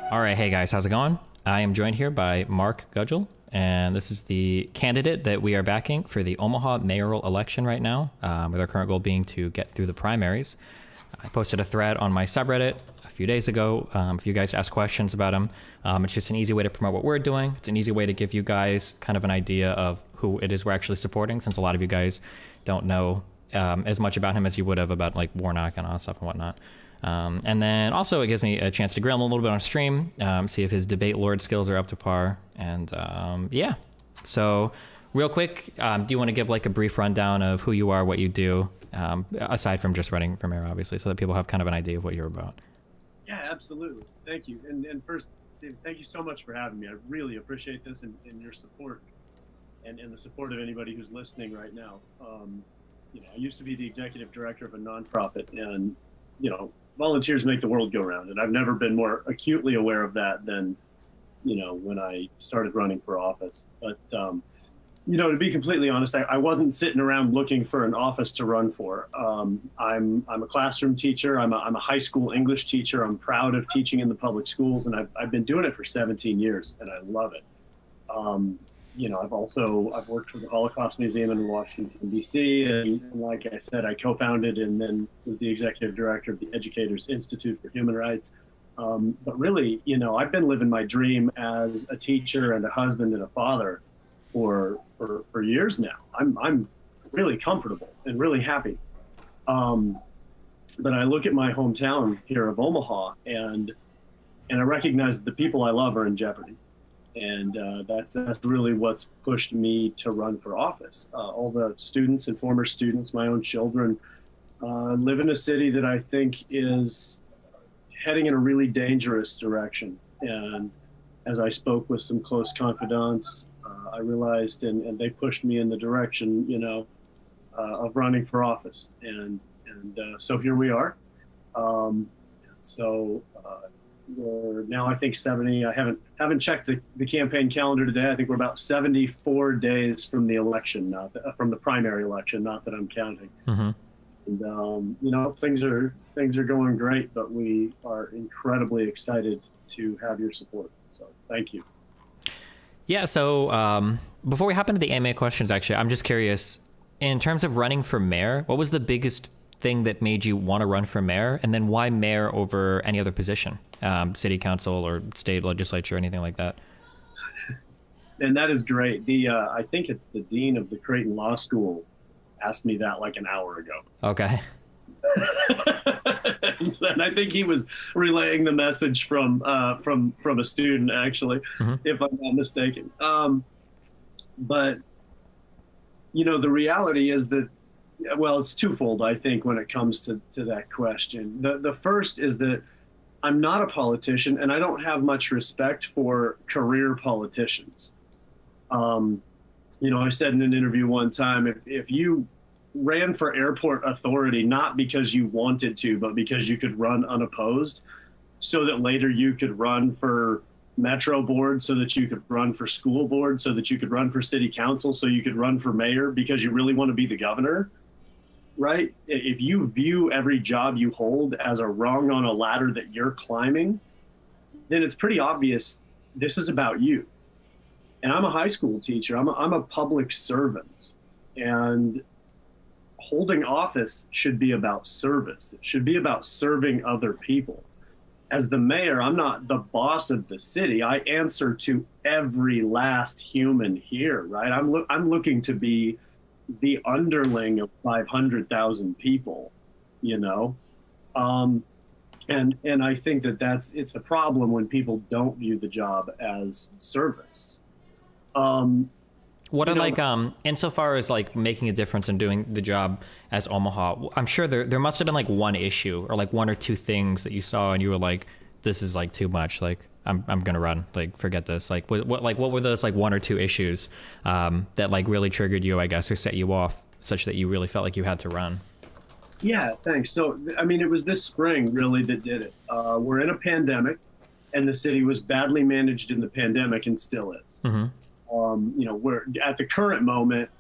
All right, hey guys, how's it going? I am joined here by Mark Gudgel, and this is the candidate that we are backing for the Omaha mayoral election right now, with our current goal being to get through the primaries. I posted a thread on my subreddit a few days ago for you guys to ask questions about him. It's just an easy way to promote what we're doing. It's an easy way to give you guys kind of an idea of who it is we're actually supporting, since a lot of you guys don't know as much about him as you would have about like Warnock and all that stuff and whatnot. And then also it gives me a chance to grill him a little bit on stream, see if his debate lord skills are up to par. And yeah, so real quick, do you want to give like a brief rundown of who you are, what you do, aside from just running for mayor, obviously, so that people have kind of an idea of what you're about? Yeah, absolutely. Thank you. And first, thank you so much for having me. I really appreciate this and your support and the support of anybody who's listening right now. I used to be the executive director of a nonprofit, and, volunteers make the world go round. And I've never been more acutely aware of that than, when I started running for office. But, to be completely honest, I wasn't sitting around looking for an office to run for. I'm a classroom teacher. I'm a high school English teacher. I'm proud of teaching in the public schools, and I've been doing it for 17 years, and I love it. I've worked for the Holocaust Museum in Washington, D.C., and like I said, I co-founded and then was the executive director of the Educators Institute for Human Rights. But really, I've been living my dream as a teacher and a husband and a father for years now. I'm really comfortable and really happy. But I look at my hometown here of Omaha, and I recognize that the people I love are in jeopardy. And that's really what's pushed me to run for office. All the students and former students, my own children, live in a city that I think is heading in a really dangerous direction. And as I spoke with some close confidants, I realized, and they pushed me in the direction, of running for office. And so here we are. We're now, I think, 70. I haven't checked the campaign calendar today. I think we're about 74 days from the election, from the primary election. Not that I'm counting. Mm-hmm. And things are going great, but we are incredibly excited to have your support. So thank you. Yeah. So before we hop into the AMA questions, actually, I'm just curious, in terms of running for mayor, what was the biggest thing that made you want to run for mayor, and then why mayor over any other position, city council or state legislature, anything like that? And that is great. I think it's the dean of the Creighton Law School asked me that like an hour ago. Okay. And I think he was relaying the message from a student, actually, mm-hmm. if I'm not mistaken. But the reality is that, well, it's twofold, I think, when it comes to that question. The first is that I'm not a politician, and I don't have much respect for career politicians. I said in an interview one time, if you ran for airport authority, not because you wanted to, but because you could run unopposed, so that later you could run for metro board, so that you could run for school board, so that you could run for city council, so you could run for mayor because you really want to be the governor, right? If you view every job you hold as a rung on a ladder that you're climbing, then it's pretty obvious this is about you. And I'm a high school teacher. I'm a public servant. And holding office should be about service. It should be about serving other people. As the mayor, I'm not the boss of the city. I answer to every last human here, right? I'm looking to be the underling of 500,000 people, and I think that it's a problem when people don't view the job as service. What are insofar as like making a difference and doing the job as Omaha, I'm sure there must have been like one issue or like one or two things that you saw and you were like, this is like too much. Like I'm gonna run. Like forget this. Like what were those like one or two issues that like really triggered you, I guess, or set you off such that you really felt like you had to run? Yeah, thanks. So I mean, it was this spring really that did it. We're in a pandemic, and the city was badly managed in the pandemic and still is. Mm-hmm. We're at the current moment,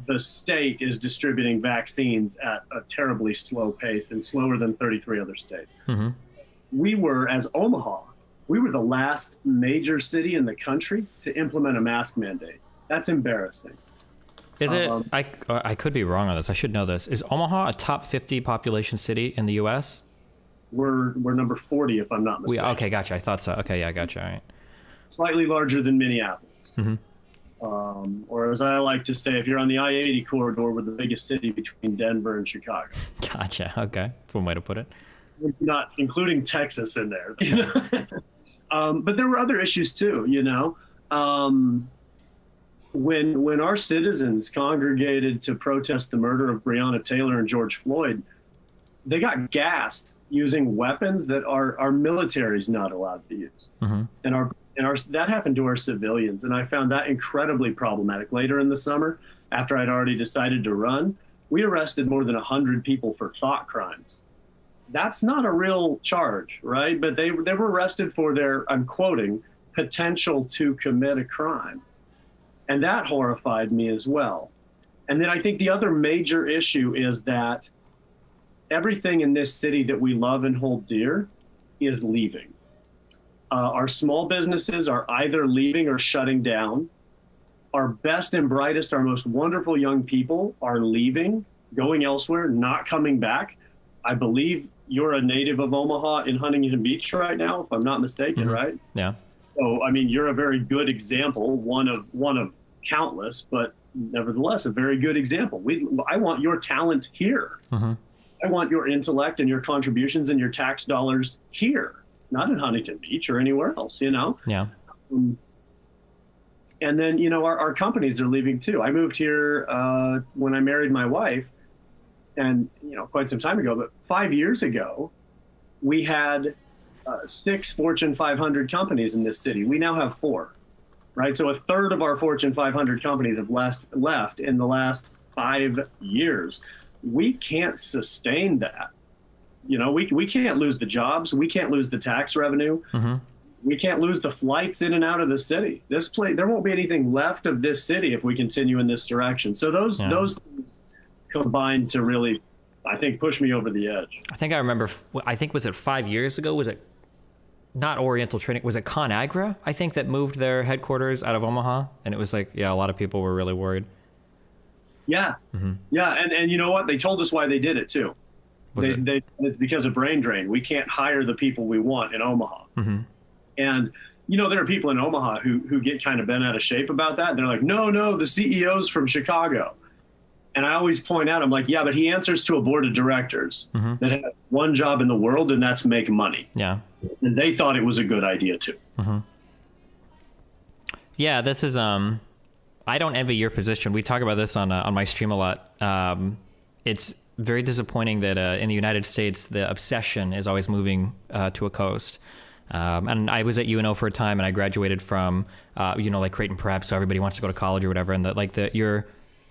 the state is distributing vaccines at a terribly slow pace and slower than 33 other states. Mm-hmm. We were, as Omaha, We were the last major city in the country to implement a mask mandate. That's embarrassing. Is it? I could be wrong on this. I should know this. Is Omaha a top 50 population city in the U.S.? We're number 40, if I'm not mistaken. Okay, gotcha. I thought so. Okay, yeah, gotcha. All right. Slightly larger than Minneapolis. Mm-hmm. Or as I like to say, if you're on the I-80 corridor, we're the biggest city between Denver and Chicago. Gotcha. Okay, that's one way to put it. Not including Texas in there. You know? But there were other issues too. You know, when our citizens congregated to protest the murder of Breonna Taylor and George Floyd, they got gassed using weapons that our military is not allowed to use, mm-hmm. and that happened to our civilians, and I found that incredibly problematic. Later in the summer, after I'd already decided to run, we arrested more than 100 people for thought crimes. That's not a real charge, right? But they were arrested for their, I'm quoting, potential to commit a crime. And that horrified me as well. And then I think the other major issue is that everything in this city that we love and hold dear is leaving. Our small businesses are either leaving or shutting down. Our best and brightest, our most wonderful young people are leaving, going elsewhere, not coming back. I believe you're a native of Omaha in Huntington Beach right now, if I'm not mistaken, mm-hmm. right? Yeah. So, I mean, you're a very good example, one of countless, but nevertheless, a very good example. I want your talent here. Mm-hmm. I want your intellect and your contributions and your tax dollars here, not in Huntington Beach or anywhere else, you know? Yeah. And then, you know, our companies are leaving too. I moved here when I married my wife, and, you know, quite some time ago, but 5 years ago, we had 6 Fortune 500 companies in this city. We now have 4, right? So a third of our Fortune 500 companies have left in the last 5 years. We can't sustain that. You know, we can't lose the jobs. We can't lose the tax revenue. Mm-hmm. We can't lose the flights in and out of the city. There won't be anything left of this city if we continue in this direction. So those things combined to really, I think, push me over the edge. I think I remember, was it 5 years ago? Was it not Oriental Trading? Was it ConAgra? I think that moved their headquarters out of Omaha. And it was like, yeah, a lot of people were really worried. Yeah. Mm-hmm. Yeah. And you know what? They told us why they did it too. It's because of brain drain. We can't hire the people we want in Omaha. Mm-hmm. And, you know, there are people in Omaha who get kind of bent out of shape about that. They're like, no, the CEO's from Chicago. And I always point out, I'm like, yeah, but he answers to a board of directors mm-hmm. that have one job in the world, and that's make money. Yeah. And they thought it was a good idea too. Mm-hmm. Yeah, this is, I don't envy your position. We talk about this on my stream a lot. It's very disappointing that in the United States, the obsession is always moving to a coast. And I was at UNO for a time, and I graduated from, like Creighton Prep, so everybody wants to go to college or whatever. And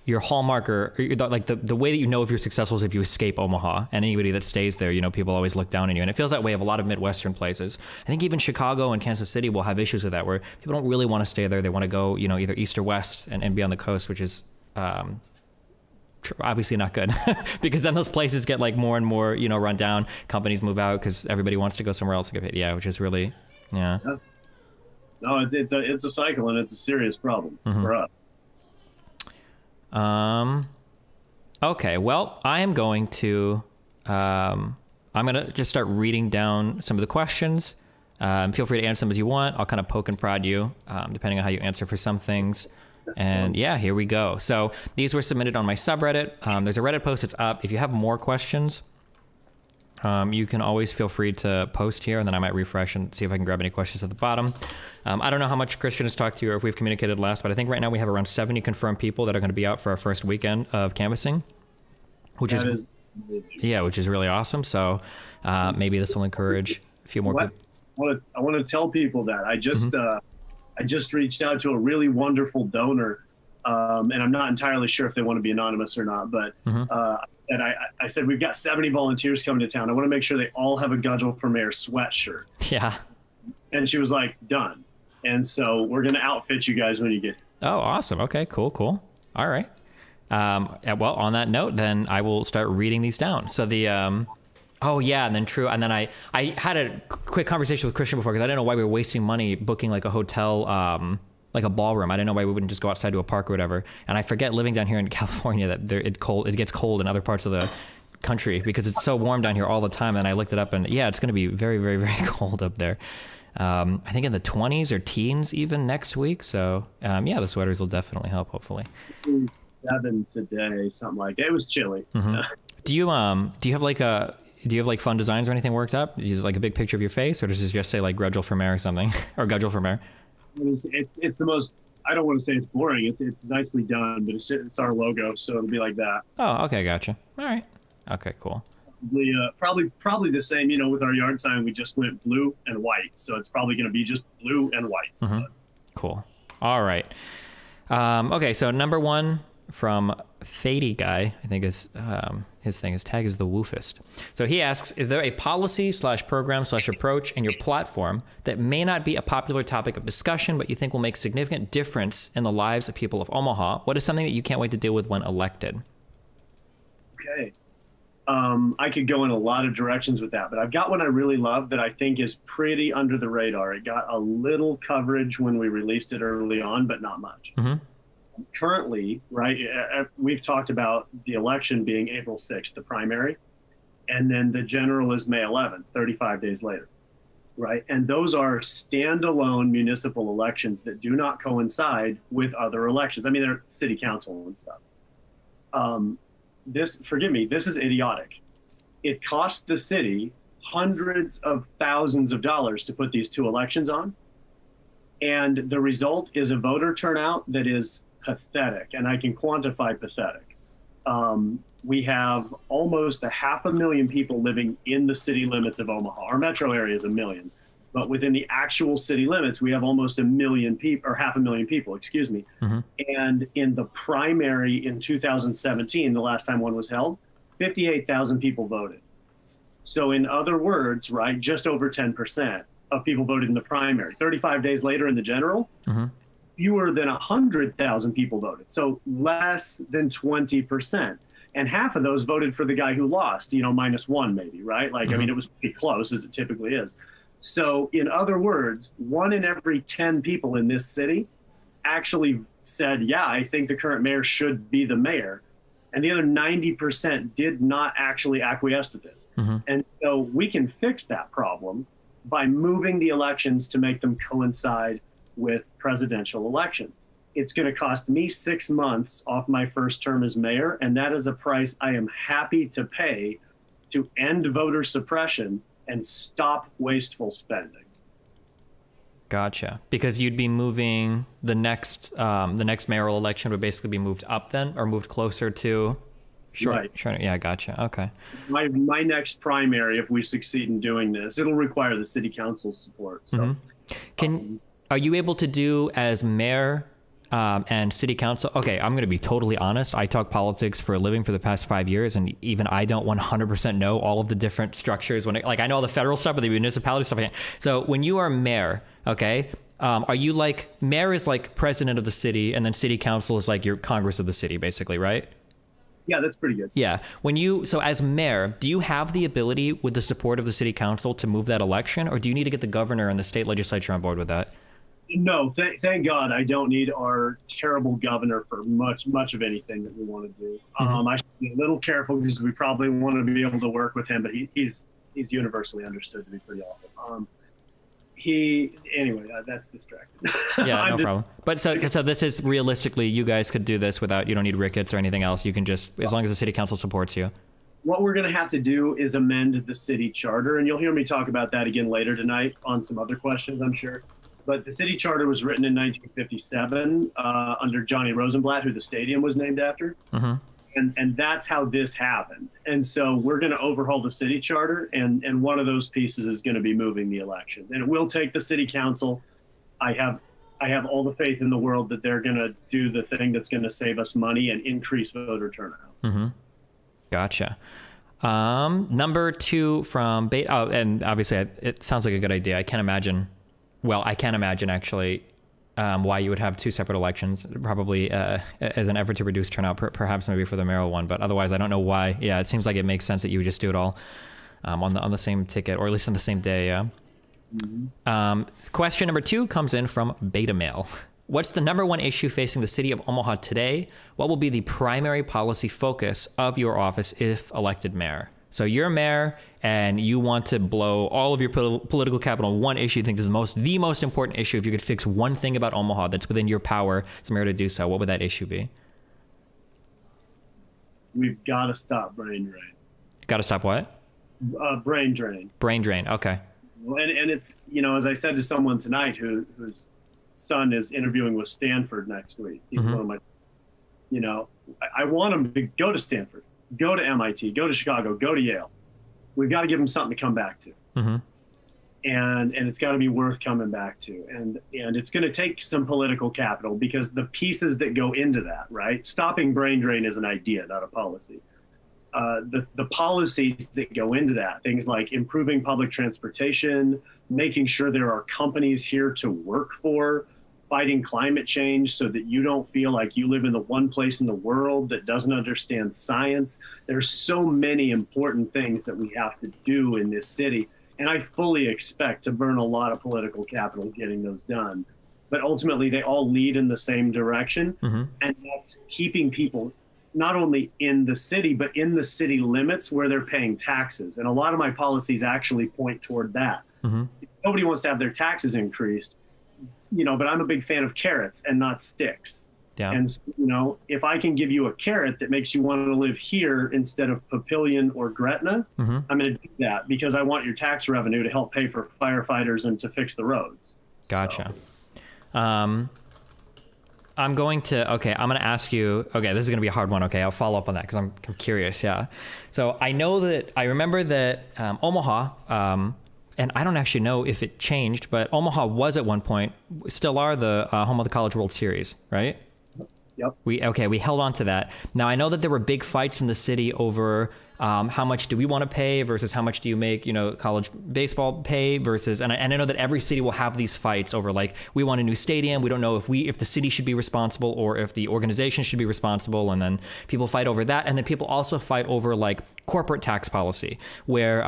your hallmark or the way that you know if you're successful is if you escape Omaha, and anybody that stays there, you know, people always look down on you. And it feels that way of a lot of Midwestern places. I think even Chicago and Kansas City will have issues with that, where people don't really want to stay there. They want to go, you know, either east or west and be on the coast, which is obviously not good because then those places get like more and more, you know, run down. Companies move out because everybody wants to go somewhere else to get paid. Yeah, which is really, yeah. No, it's a cycle, and it's a serious problem mm-hmm. for us. Okay, well, I'm going to just start reading down some of the questions. Feel free to answer them as you want. I'll kind of poke and prod you, depending on how you answer for some things. And yeah, here we go. So these were submitted on my subreddit. There's a Reddit post that's up. If you have more questions, you can always feel free to post here, and then I might refresh and see if I can grab any questions at the bottom. I don't know how much Christian has talked to you or if we've communicated last, but I think right now we have around 70 confirmed people that are going to be out for our first weekend of canvassing, which is really awesome. So maybe this will encourage a few more people. I want to tell people that I just mm-hmm. I just reached out to a really wonderful donor, and I'm not entirely sure if they want to be anonymous or not, but mm-hmm. I said, we've got 70 volunteers coming to town. I want to make sure they all have a Gudgel for Mayor sweatshirt. Yeah. And she was like, done. And so we're going to outfit you guys when you get here. Oh, awesome. Okay, cool. All right. Well, on that note, then I will start reading these down. So Oh yeah, and then true. And then I had a quick conversation with Christian before because I didn't know why we were wasting money booking like a hotel, like a ballroom. I didn't know why we wouldn't just go outside to a park or whatever. And I forget living down here in California that it gets cold in other parts of the country because it's so warm down here all the time. And I looked it up, and yeah, it's going to be very, very, very cold up there. I think in the 20s or teens even next week. So yeah, the sweaters will definitely help. Hopefully. 7 today, something like that. It was chilly. Mm-hmm. Do you have like fun designs or anything worked up? Use like a big picture of your face, or does it just say like Grudgel for mayor or something, or Gudgel for mayor? It's the most. I don't want to say it's boring. It's nicely done, but it's our logo, so it'll be like that. Oh, okay, gotcha. All right. Okay, cool. Probably the same. You know, with our yard sign, we just went blue and white, so it's probably going to be just blue and white. Mm-hmm. Cool. All right. Okay, so number 1 from Thady Guy, I think his tag is the Woofist. So he asks, is there a policy / program / approach in your platform that may not be a popular topic of discussion, but you think will make significant difference in the lives of people of Omaha? What is something that you can't wait to deal with when elected? Okay. I could go in a lot of directions with that, but I've got one I really love that I think is pretty under the radar. It got a little coverage when we released it early on, but not much. Mm-hmm. Currently, right, we've talked about the election being April 6th, the primary, and then the general is May 11th, 35 days later, right? And those are standalone municipal elections that do not coincide with other elections. I mean, they're city council and stuff. Forgive me, this is idiotic. It costs the city hundreds of thousands of dollars to put these 2 elections on. And the result is a voter turnout that is pathetic, and I can quantify pathetic. We have almost 500,000 people living in the city limits of Omaha. Our metro area is 1 million, but within the actual city limits, we have almost 1 million people, or 500,000 people, excuse me. Mm-hmm. And in the primary in 2017, the last time one was held, 58,000 people voted. So in other words, right, just over 10% of people voted in the primary. 35 days later in the general, mm-hmm. fewer than 100,000 people voted. So less than 20%. And half of those voted for the guy who lost, you know, -1 maybe, right? Like, mm-hmm. I mean, it was pretty close, as it typically is. So in other words, 1 in every 10 people in this city actually said, yeah, I think the current mayor should be the mayor. And the other 90% did not actually acquiesce to this. Mm-hmm. And so we can fix that problem by moving the elections to make them coincide with presidential elections. It's going to cost me 6 months off my first term as mayor, and that is a price I am happy to pay to end voter suppression and stop wasteful spending. Gotcha. Because you'd be moving the next mayoral election would basically be moved up then, or moved closer to. Sure. Right. Sure. Yeah, gotcha. Okay. My next primary, if we succeed in doing this, it'll require the city council's support. So, mm-hmm. Are you able to do as mayor and city council? Okay, I'm going to be totally honest. I talk politics for a living for the past 5 years, and even I don't 100% know all of the different structures. I know all the federal stuff, but the municipality stuff I can't. So when you are mayor, okay, are you like, mayor is like president of the city, and then city council is like your Congress of the city, basically, right? Yeah, that's pretty good. Yeah. So as mayor, do you have the ability with the support of the city council to move that election, or do you need to get the governor and the state legislature on board with that? No, thank God I don't need our terrible governor for much of anything that we want to do. Mm-hmm. I should be a little careful because we probably want to be able to work with him, but he's universally understood to be pretty awful. Anyway, that's distracting. Yeah, no problem. But so this is realistically, you guys could do this without, you don't need rickets or anything else. You can just, as long as the city council supports you. What we're going to have to do is amend the city charter, and you'll hear me talk about that again later tonight on some other questions, I'm sure. But the city charter was written in 1957 under Johnny Rosenblatt, who the stadium was named after. Mm-hmm. And that's how this happened. And so we're going to overhaul the city charter, and one of those pieces is going to be moving the election. And it will take the city council. I have all the faith in the world that they're going to do the thing that's going to save us money and increase voter turnout. Mm-hmm. Gotcha. Number 2 from Bait. Oh, and obviously it sounds like a good idea. I can't imagine actually why you would have 2 separate elections, probably as an effort to reduce turnout, perhaps maybe for the mayoral one. But otherwise, I don't know why. Yeah, it seems like it makes sense that you would just do it all on the same ticket, or at least on the same day. Yeah. Question number 2 comes in from Beta Mail. What's the number one issue facing the city of Omaha today? What will be the primary policy focus of your office if elected mayor? So you're mayor and you want to blow all of your political capital on one issue. You think this is the most important issue. If you could fix one thing about Omaha that's within your power as mayor to do so, what would that issue be? We've got to stop brain drain. Got to stop what? Brain drain. Brain drain. Okay. And it's, as I said to someone tonight whose son is interviewing with Stanford next week. He's one of my, I want him to go to Stanford, go to MIT, go to Chicago, go to Yale. We've got to give him something to come back to. And it's got to be worth coming back to. And it's going to take some political capital, because the pieces that go into that, right? Stopping brain drain is an idea, not a policy. The policies that go into that, things like improving public transportation, making sure there are companies here to work for, fighting climate change so that you don't feel like you live in the one place in the world that doesn't understand science. There's so many important things that we have to do in this city. And I fully expect to burn a lot of political capital getting those done. But ultimately, they all lead in the same direction. And that's keeping people not only in the city, but in the city limits where they're paying taxes. And a lot of my policies actually point toward that. Nobody wants to have their taxes increased, but I'm a big fan of carrots and not sticks. Yeah. And, if I can give you a carrot that makes you want to live here instead of Papillion or Gretna, I'm going to do that, because I want your tax revenue to help pay for firefighters and to fix the roads. Gotcha. So. I'm going to ask you, this is going to be a hard one. Okay. I'll follow up on that because I'm curious. Yeah. So I remember that Omaha, and I don't actually know if it changed, but Omaha was at one point, still are the home of the College World Series, right? Yep. We held on to that. Now, I know that there were big fights in the city over how much do we want to pay versus how much do you make, college baseball pay versus, and I know that every city will have these fights over, like, we want a new stadium. We don't know if the city should be responsible or if the organization should be responsible. And then people fight over that. And then people also fight over, like, corporate tax policy, where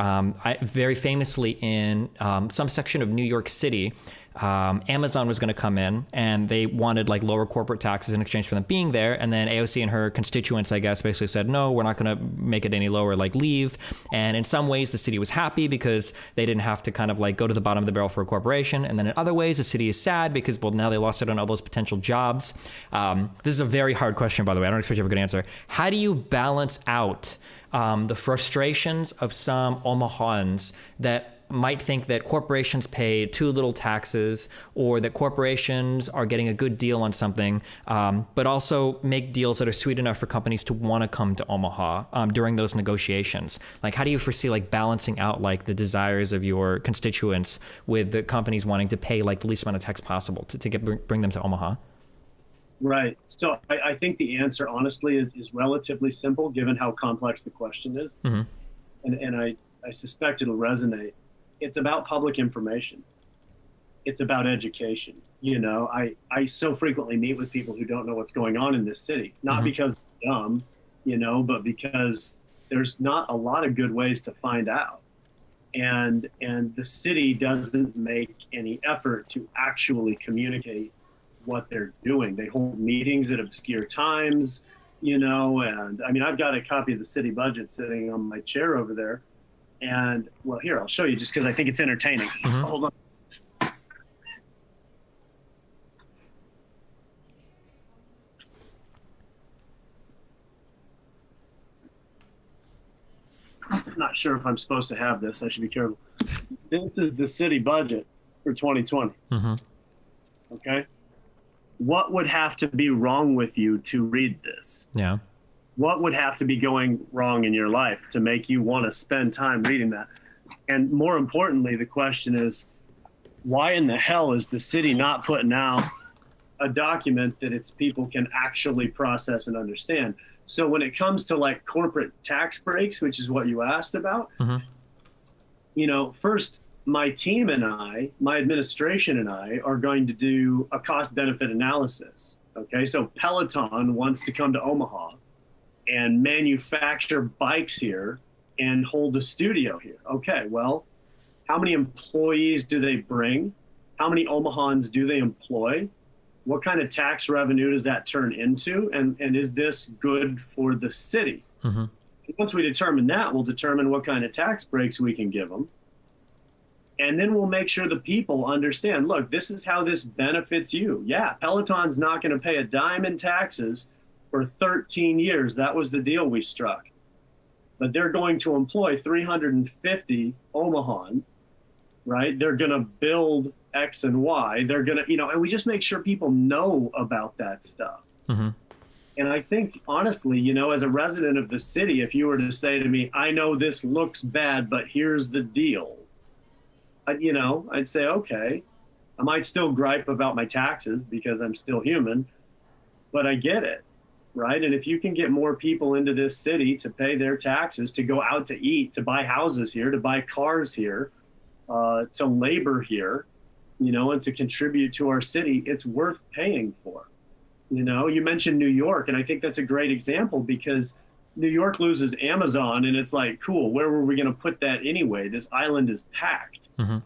very famously in some section of New York City, Amazon was going to come in and they wanted, like, lower corporate taxes in exchange for them being there. And then AOC and her constituents, I guess, basically said, no, we're not going to make it any lower, like, leave. And in some ways the city was happy because they didn't have to kind of, like, go to the bottom of the barrel for a corporation. And then in other ways the city is sad because, well, now they lost out on all those potential jobs. This is a very hard question, by the way. I don't expect you to have a good answer. How do you balance out the frustrations of some Omahans that might think that corporations pay too little taxes, or that corporations are getting a good deal on something, but also make deals that are sweet enough for companies to want to come to Omaha during those negotiations? Like, how do you foresee, like, balancing out, like, the desires of your constituents with the companies wanting to pay, like, the least amount of tax possible to bring them to Omaha? Right. So I think the answer, honestly, is relatively simple, given how complex the question is. And I suspect it'll resonate. It's about public information. It's about education. I so frequently meet with people who don't know what's going on in this city, not because they're dumb, but because there's not a lot of good ways to find out. And the city doesn't make any effort to actually communicate what they're doing. They hold meetings at obscure times, and I mean, I've got a copy of the city budget sitting on my chair over there. And, well, here, I'll show you just because I think it's entertaining. Hold on. I'm not sure if I'm supposed to have this. I should be careful. This is the city budget for 2020. Okay? What would have to be wrong with you to read this? Yeah. What would have to be going wrong in your life to make you want to spend time reading that? And more importantly, the question is, why in the hell is the city not putting out a document that its people can actually process and understand? So when it comes to, like, corporate tax breaks, which is what you asked about, first, my team and my administration and I are going to do a cost benefit analysis. Okay. So Peloton wants to come to Omaha and manufacture bikes here and hold a studio here. Okay, well, how many employees do they bring? How many Omahans do they employ? What kind of tax revenue does that turn into? And is this good for the city? Mm-hmm. Once we determine that, we'll determine what kind of tax breaks we can give them. And then we'll make sure the people understand, look, this is how this benefits you. Yeah, Peloton's not going to pay a dime in taxes for 13 years. That was the deal we struck. But they're going to employ 350 Omahans, right? They're going to build X and Y. They're going to, and we just make sure people know about that stuff. Mm-hmm. And I think, honestly, as a resident of the city, if you were to say to me, I know this looks bad, but here's the deal, I'd say, okay, I might still gripe about my taxes because I'm still human, but I get it, right? And if you can get more people into this city to pay their taxes, to go out to eat, to buy houses here, to buy cars here, to labor here, and to contribute to our city, it's worth paying for. You mentioned New York, and I think that's a great example because New York loses Amazon, and it's like, cool, where were we going to put that anyway? This island is packed. Mm-hmm.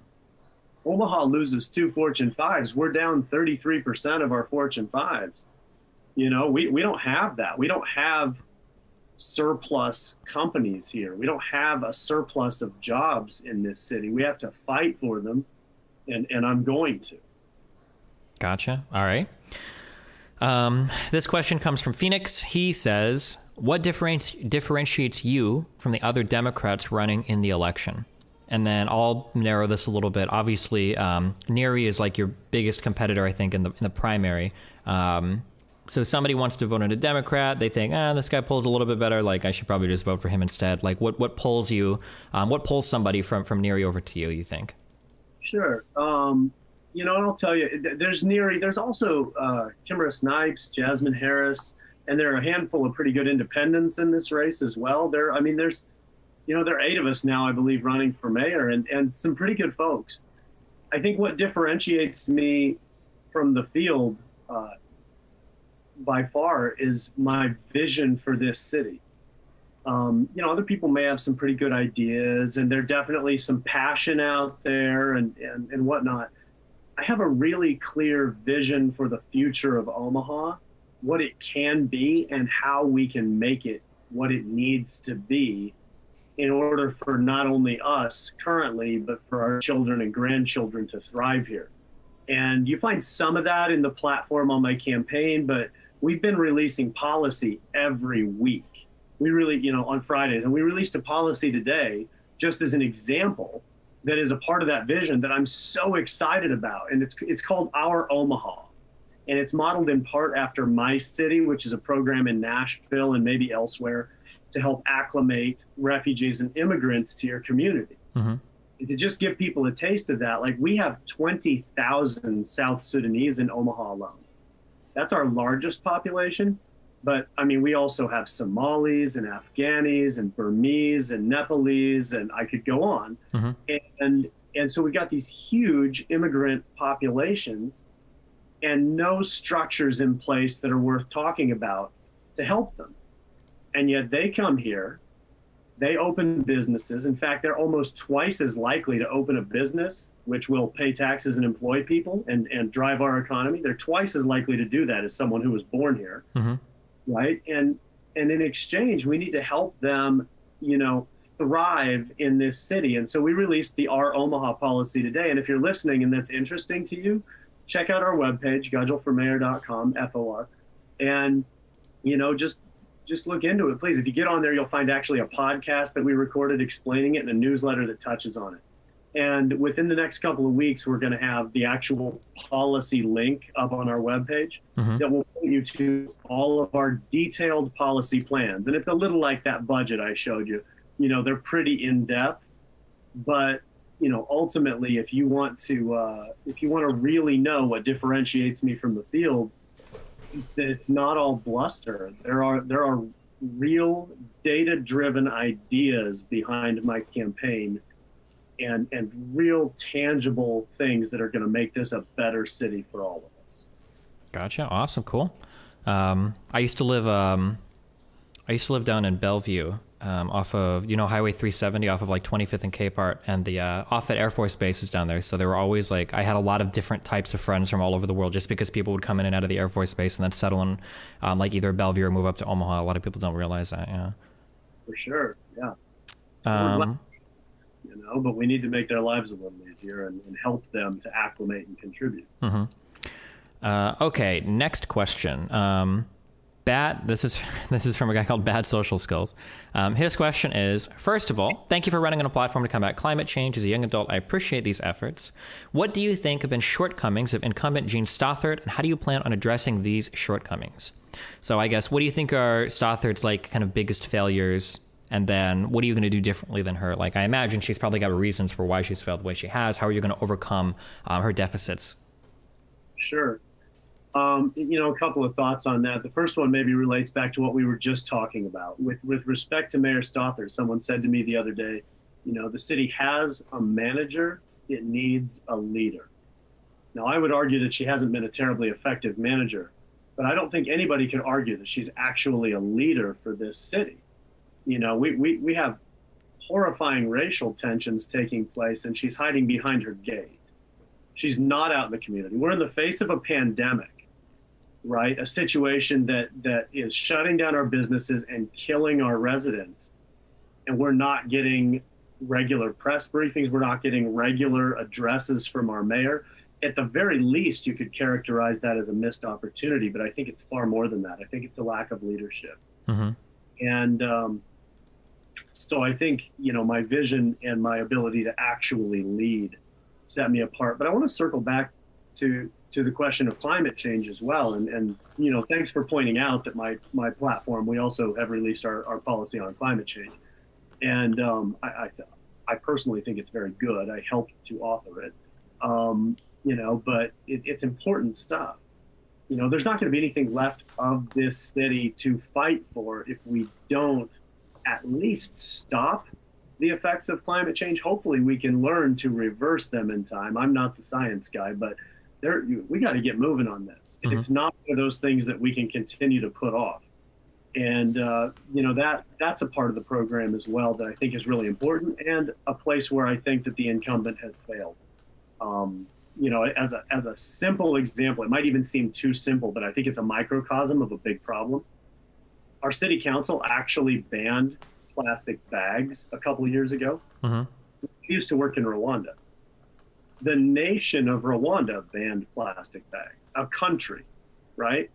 Omaha loses 2 Fortune 5s. We're down 33% of our Fortune 5s. We don't have that. We don't have surplus companies here. We don't have a surplus of jobs in this city. We have to fight for them, and I'm going to. Gotcha. All right. This question comes from Phoenix. He says, what differentiates you from the other Democrats running in the election? And then I'll narrow this a little bit. Obviously, Neary is like your biggest competitor, I think, in the primary. So somebody wants to vote in a Democrat. They think, this guy pulls a little bit better. Like, I should probably just vote for him instead. Like, what pulls you? What pulls somebody from Neary over to you think? Sure. And I'll tell you, there's Neary. There's also Kimra Snipes, Jasmine Harris, and there are a handful of pretty good independents in this race as well. There are 8 of us now, I believe, running for mayor, and some pretty good folks. I think what differentiates me from the field by far is my vision for this city. Other people may have some pretty good ideas, and there's definitely some passion out there and whatnot. I have a really clear vision for the future of Omaha, what it can be and how we can make it what it needs to be in order for not only us currently, but for our children and grandchildren to thrive here. And you find some of that in the platform on my campaign, but we've been releasing policy every week. We really, on Fridays, and we released a policy today just as an example that is a part of that vision that I'm so excited about. And it's called Our Omaha. And it's modeled in part after My City, which is a program in Nashville and maybe elsewhere to help acclimate refugees and immigrants to your community. Mm-hmm. To just give people a taste of that, like we have 20,000 South Sudanese in Omaha alone. That's our largest population. But we also have Somalis and Afghanis and Burmese and Nepalese, and I could go on. Mm-hmm. And so we got these huge immigrant populations and no structures in place that are worth talking about to help them. And yet they come here, they open businesses. In fact, they're almost twice as likely to open a business, which will pay taxes and employ people and drive our economy. They're twice as likely to do that as someone who was born here. Mm-hmm. Right. And in exchange, we need to help them, thrive in this city. And so we released the Our Omaha policy today. And if you're listening and that's interesting to you, check out our webpage, gudgelformayor.com, FOR. And, just look into it, please. If you get on there, you'll find actually a podcast that we recorded explaining it and a newsletter that touches on it. And within the next couple of weeks, we're going to have the actual policy link up on our webpage mm-hmm. that will point you to all of our detailed policy plans. And it's a little like that budget I showed you. They're pretty in-depth, but ultimately, if you want to really know what differentiates me from the field, it's not all bluster. There are real data-driven ideas behind my campaign. And real tangible things that are going to make this a better city for all of us. Gotcha. Awesome. Cool. I used to live down in Bellevue, off of, Highway 370 off of like 25th and Capehart, and the Offutt Air Force Base is down there. So there were always like, I had a lot of different types of friends from all over the world, just because people would come in and out of the Air Force Base and then settle in like either Bellevue or move up to Omaha. A lot of people don't realize that. Yeah. For sure. Yeah. But we need to make their lives a little easier and help them to acclimate and contribute. Okay. Next question. This is from a guy called Bad Social Skills. His question is, first of all, thank you for running on a platform to combat climate change. As a young adult, I appreciate these efforts. What do you think have been shortcomings of incumbent Gene Stothert, and how do you plan on addressing these shortcomings? So I guess, what do you think are Stothart's like kind of biggest failures? And then what are you going to do differently than her? Like, I imagine she's probably got reasons for why she's failed the way she has. How are you going to overcome her deficits? Sure. A couple of thoughts on that. The first one maybe relates back to what we were just talking about. With respect to Mayor Stothert, someone said to me the other day, the city has a manager, it needs a leader. Now, I would argue that she hasn't been a terribly effective manager, but I don't think anybody can argue that she's actually a leader for this city. We have horrifying racial tensions taking place, and she's hiding behind her gate. She's not out in the community. We're in the face of a pandemic, right? A situation that is shutting down our businesses and killing our residents. And we're not getting regular press briefings. We're not getting regular addresses from our mayor. At the very least, you could characterize that as a missed opportunity, but I think it's far more than that. I think it's a lack of leadership. And so I think, my vision and my ability to actually lead set me apart. But I want to circle back to the question of climate change as well. And thanks for pointing out that my platform, we also have released our policy on climate change. And I personally think it's very good. I helped to author it, but it's important stuff. There's not going to be anything left of this city to fight for if we don't at least stop the effects of climate change. Hopefully we can learn to reverse them in time. I'm not the science guy, but we got to get moving on this. It's not one of those things that we can continue to put off. And, that's a part of the program as well that I think is really important, and a place where I think that the incumbent has failed. As a simple example, it might even seem too simple, but I think it's a microcosm of a big problem. Our city council actually banned plastic bags a couple of years ago. We used to work in Rwanda. The nation of Rwanda banned plastic bags, a country, right?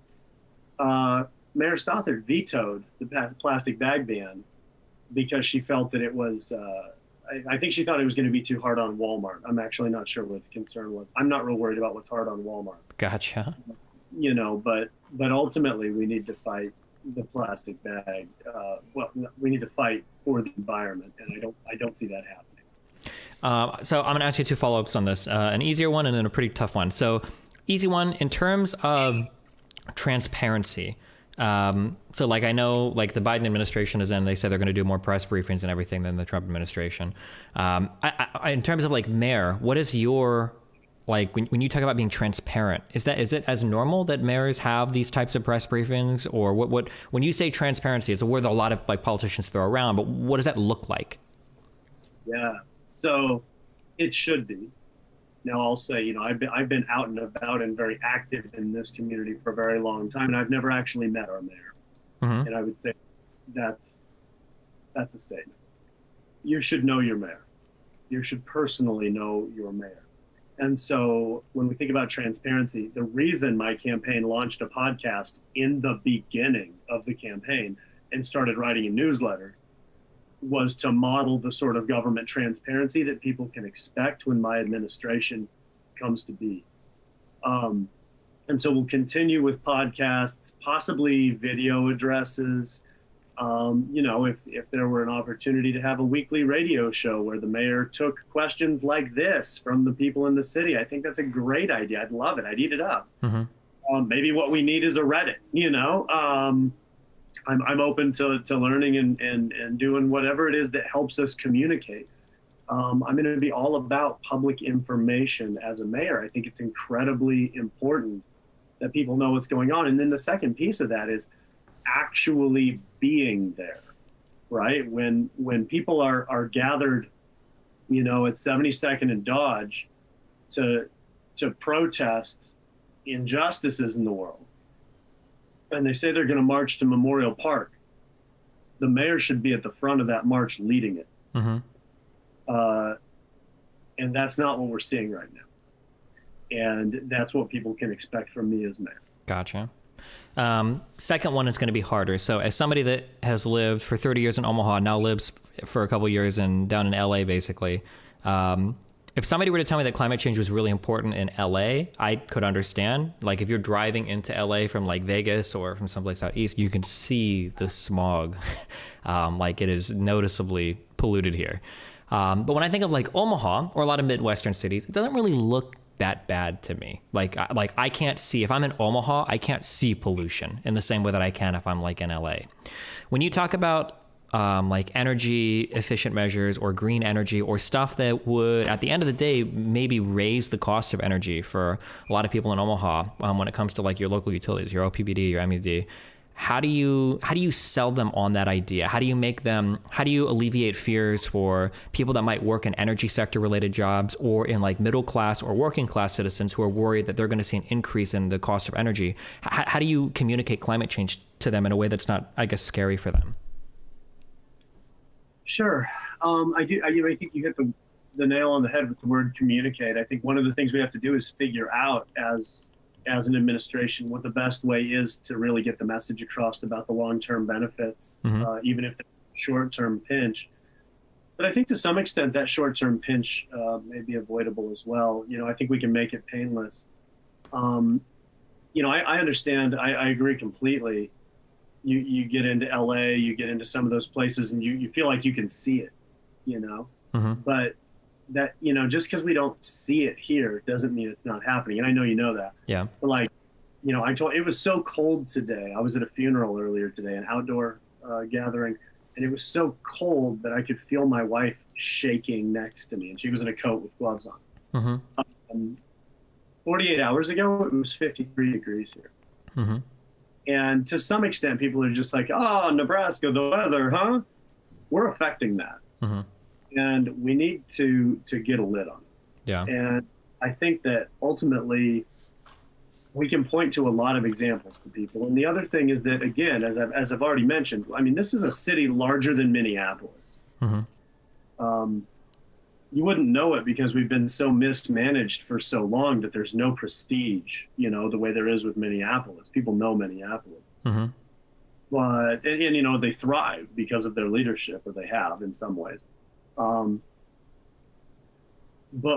Mayor Stothert vetoed the plastic bag ban because she felt that it was, I think she thought it was going to be too hard on Walmart. I'm actually not sure what the concern was. I'm not real worried about what's hard on Walmart. Gotcha. But ultimately we need to fight the plastic bag. We need to fight for the environment, and I don't see that happening. So I'm going to ask you two follow-ups on this, an easier one and then a pretty tough one. So easy one, in terms of transparency. So like, I know like the Biden administration is in, they say they're going to do more press briefings and everything than the Trump administration. In terms of like mayor, what is your, like when you talk about being transparent, is it as normal that mayors have these types of press briefings, or what when you say transparency, it's a word that a lot of like politicians throw around, but what does that look like? Yeah, so it should be. Now I'll say, I've been out and about and very active in this community for a very long time, and I've never actually met our mayor. And I would say that's a statement. You should know your mayor. You should personally know your mayor. And so when we think about transparency, the reason my campaign launched a podcast in the beginning of the campaign and started writing a newsletter was to model the sort of government transparency that people can expect when my administration comes to be. And so we'll continue with podcasts, possibly video addresses. If there were an opportunity to have a weekly radio show where the mayor took questions like this from the people in the city, I think that's a great idea. I'd love it. I'd eat it up. Maybe what we need is a Reddit, I'm open to learning and doing whatever it is that helps us communicate. I'm going to be all about public information as a mayor. I think it's incredibly important that people know what's going on. And then the second piece of that is actually being there, right? When people are gathered, you know, at 72nd and Dodge to protest injustices in the world, and they say they're going to march to Memorial Park, the mayor should be at the front of that march leading it. And that's not what we're seeing right now. And that's what people can expect from me as mayor. Gotcha. Second one is going to be harder. So as somebody that has lived for 30 years in Omaha, now lives for a couple of years down in LA, basically, if somebody were to tell me that climate change was really important in LA, I could understand. Like if you're driving into LA from like Vegas or from someplace out east, you can see the smog. Like it is noticeably polluted here. But when I think of like Omaha or a lot of Midwestern cities, it doesn't really look that bad to me. Like I can't see, if I'm in Omaha, I can't see pollution in the same way that I can if I'm like in LA. When you talk about like energy efficient measures or green energy or stuff that would, at the end of the day, maybe raise the cost of energy for a lot of people in Omaha, when it comes to like your local utilities, your OPBD, your MED, how do you sell them on that idea? How do you alleviate fears for people that might work in energy sector related jobs or in like middle class or working class citizens who are worried that they're going to see an increase in the cost of energy? How do you communicate climate change to them in a way that's not, I guess, scary for them? Sure. I think you hit the nail on the head with the word communicate. I think one of the things we have to do is figure out as an administration what the best way is to really get the message across about the long-term benefits, even if it's a short-term pinch. But I think to some extent that short-term pinch may be avoidable as well. You know, I think we can make it painless. You know, I understand. I agree completely. You get into LA, you get into some of those places, and you feel like you can see it, you know. But that, you know, just because we don't see it here doesn't mean it's not happening. And I know you know that. Yeah. But like, you know, it was so cold today. I was at a funeral earlier today, an outdoor gathering, and it was so cold that I could feel my wife shaking next to me, and she was in a coat with gloves on. 48 hours ago, it was 53 degrees here. And to some extent, people are just like, oh, Nebraska, the weather, huh? We're affecting that. And we need to get a lid on it. Yeah. And I think that ultimately we can point to a lot of examples to people. And the other thing is that, again, as I've already mentioned, I mean, this is a city larger than Minneapolis. You wouldn't know it because we've been so mismanaged for so long that there's no prestige, you know, the way there is with Minneapolis. People know Minneapolis. But, and you know, they thrive because of their leadership, or they have in some ways. But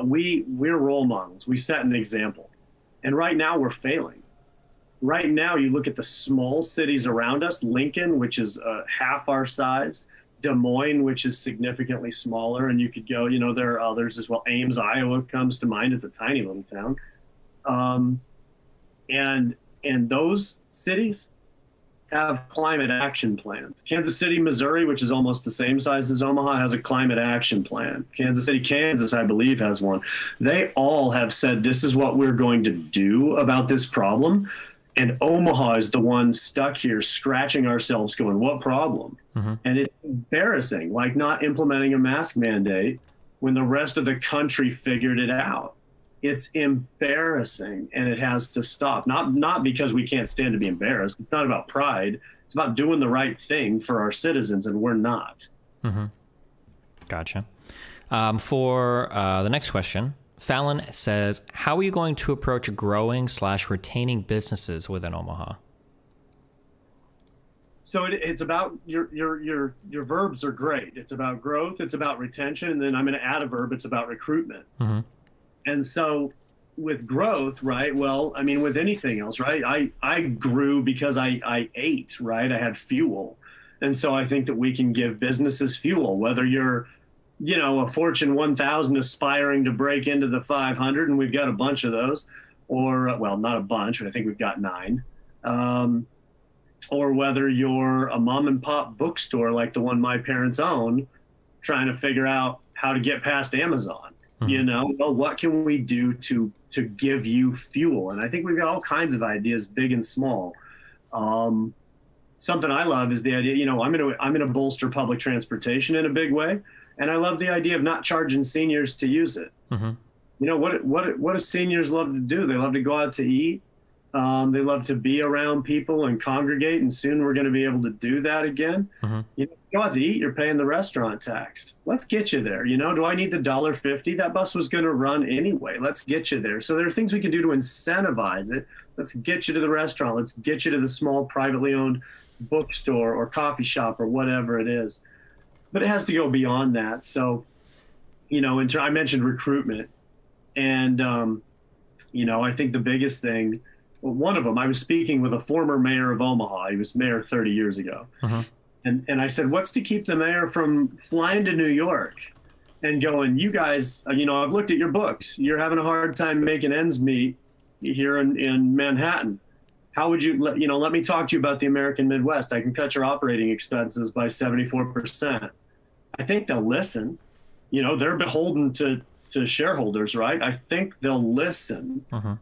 we're role models. We set an example. And right now we're failing. Right now, you look at the small cities around us, Lincoln, which is half our size, Des Moines, which is significantly smaller, and you could go, you know, there are others as well. Ames, Iowa comes to mind. It's a tiny little town. And those cities have climate action plans. Kansas City, Missouri, which is almost the same size as Omaha, has a climate action plan. Kansas City, Kansas, I believe, has one. They all have said, this is what we're going to do about this problem. And Omaha is the one stuck here scratching ourselves going, what problem? And it's embarrassing, like not implementing a mask mandate when the rest of the country figured it out. It's embarrassing, and it has to stop. Not because we can't stand to be embarrassed. It's not about pride. It's about doing the right thing for our citizens, and we're not. Gotcha. For the next question, Fallon says, how are you going to approach growing/retaining businesses within Omaha? So it's about your verbs are great. It's about growth. It's about retention. And then I'm going to add a verb. It's about recruitment. And so with growth, right? Well, I mean, with anything else, right? I grew because I ate, right? I had fuel. And so I think that we can give businesses fuel, whether you're, you know, a Fortune 1000 aspiring to break into the 500, and we've got a bunch of those, or, well, not a bunch, but I think we've got 9. Or whether you're a mom and pop bookstore like the one my parents own, trying to figure out how to get past Amazon. You know, well, what can we do to give you fuel? And I think we've got all kinds of ideas, big and small. something I love is the idea, I'm going to bolster public transportation in a big way. And I love the idea of not charging seniors to use it. Mm-hmm. What do seniors love to do? They love to go out to eat. They love to be around people and congregate. And soon we're going to be able to do that again. Mm-hmm. Go out to eat, you're paying the restaurant tax. Let's get you there. Do I need the $1.50? That bus was going to run anyway. Let's get you there. So there are things we can do to incentivize it. Let's get you to the restaurant. Let's get you to the small privately owned bookstore or coffee shop or whatever it is. But it has to go beyond that. So, I mentioned recruitment. And, I think the biggest thing, one of them, I was speaking with a former mayor of Omaha. He was mayor 30 years ago. Uh-huh. And I said, what's to keep the mayor from flying to New York and going, you guys, I've looked at your books. You're having a hard time making ends meet here in Manhattan. How would you, let me talk to you about the American Midwest. I can cut your operating expenses by 74%. I think they'll listen. They're beholden to shareholders, right? I think they'll listen. Uh-huh.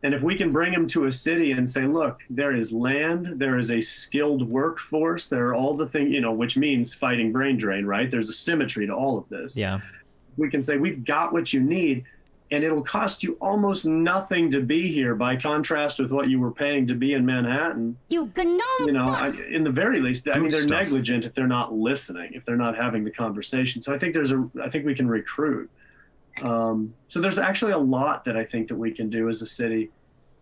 And if we can bring them to a city and say, look, there is land, there is a skilled workforce, there are all the things, which means fighting brain drain, right? There's a symmetry to all of this. Yeah. We can say, we've got what you need, and it'll cost you almost nothing to be here by contrast with what you were paying to be in Manhattan. In the very least, they're negligent if they're not listening, if they're not having the conversation. So I think we can recruit. So there's actually a lot that I think that we can do as a city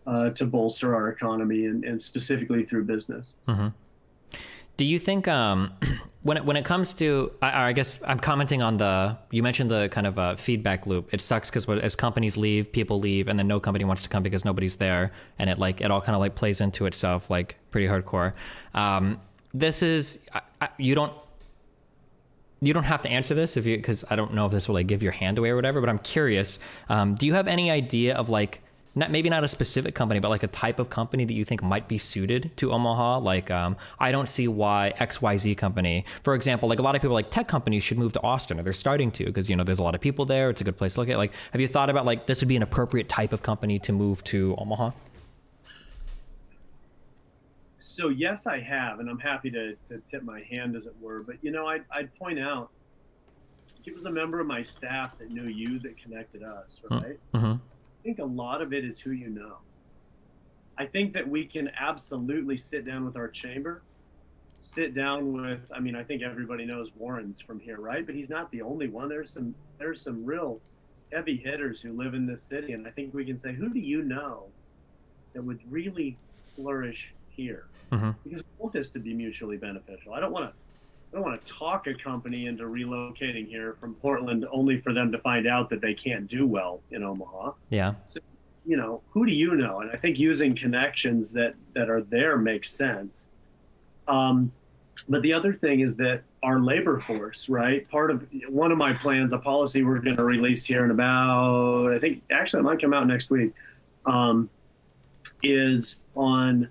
to bolster our economy and specifically through business. Mm-hmm. Do you think when it comes to, I guess I'm commenting on you mentioned the kind of feedback loop. It sucks because as companies leave, people leave, and then no company wants to come because nobody's there, and it all kind of plays into itself pretty hardcore. This is you don't have to answer this because I don't know if this will give your hand away or whatever, but I'm curious. Do you have any idea of maybe not a specific company, but a type of company that you think might be suited to Omaha? I don't see why XYZ company, for example, a lot of people tech companies should move to Austin, or they're starting to, because, there's a lot of people there. It's a good place to look at. Have you thought about this would be an appropriate type of company to move to Omaha? So yes, I have, and I'm happy to tip my hand, as it were. But I'd point out, it was a member of my staff that knew you that connected us, right? Mm-hmm. I think a lot of it is who you know. I think that we can absolutely sit down with our chamber, sit down with. I think everybody knows Warren's from here, right? But he's not the only one. There's some real heavy hitters who live in this city, and I think we can say, who do you know that would really flourish here? Mm-hmm. Because we want this to be mutually beneficial. I don't want to talk a company into relocating here from Portland only for them to find out that they can't do well in Omaha. Yeah. So, who do you know? And I think using connections that are there makes sense. But the other thing is that our labor force, right? Part of one of my plans, a policy we're going to release here in about, I think actually it might come out next week, is on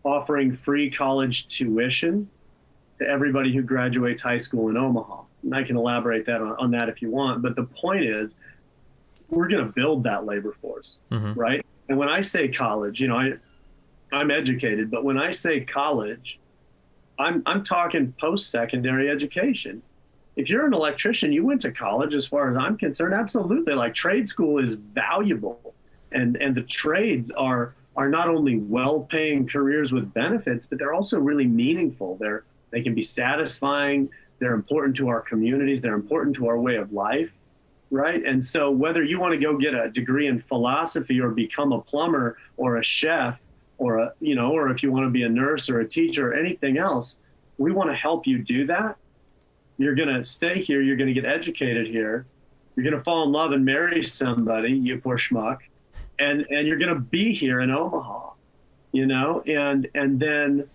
offering free college tuition to everybody who graduates high school in Omaha. And I can elaborate on that if you want. But the point is, we're going to build that labor force, mm-hmm. right? And when I say college, I'm educated, but when I say college, I'm talking post-secondary education. If you're an electrician, you went to college, as far as I'm concerned, absolutely. Trade school is valuable, and the trades are not only well-paying careers with benefits, but they're also really meaningful. They can be satisfying. They're important to our communities. They're important to our way of life, right? And so whether you want to go get a degree in philosophy or become a plumber or a chef or or if you want to be a nurse or a teacher or anything else, we want to help you do that. You're going to stay here. You're going to get educated here. You're going to fall in love and marry somebody, you poor schmuck. And you're going to be here in Omaha, and then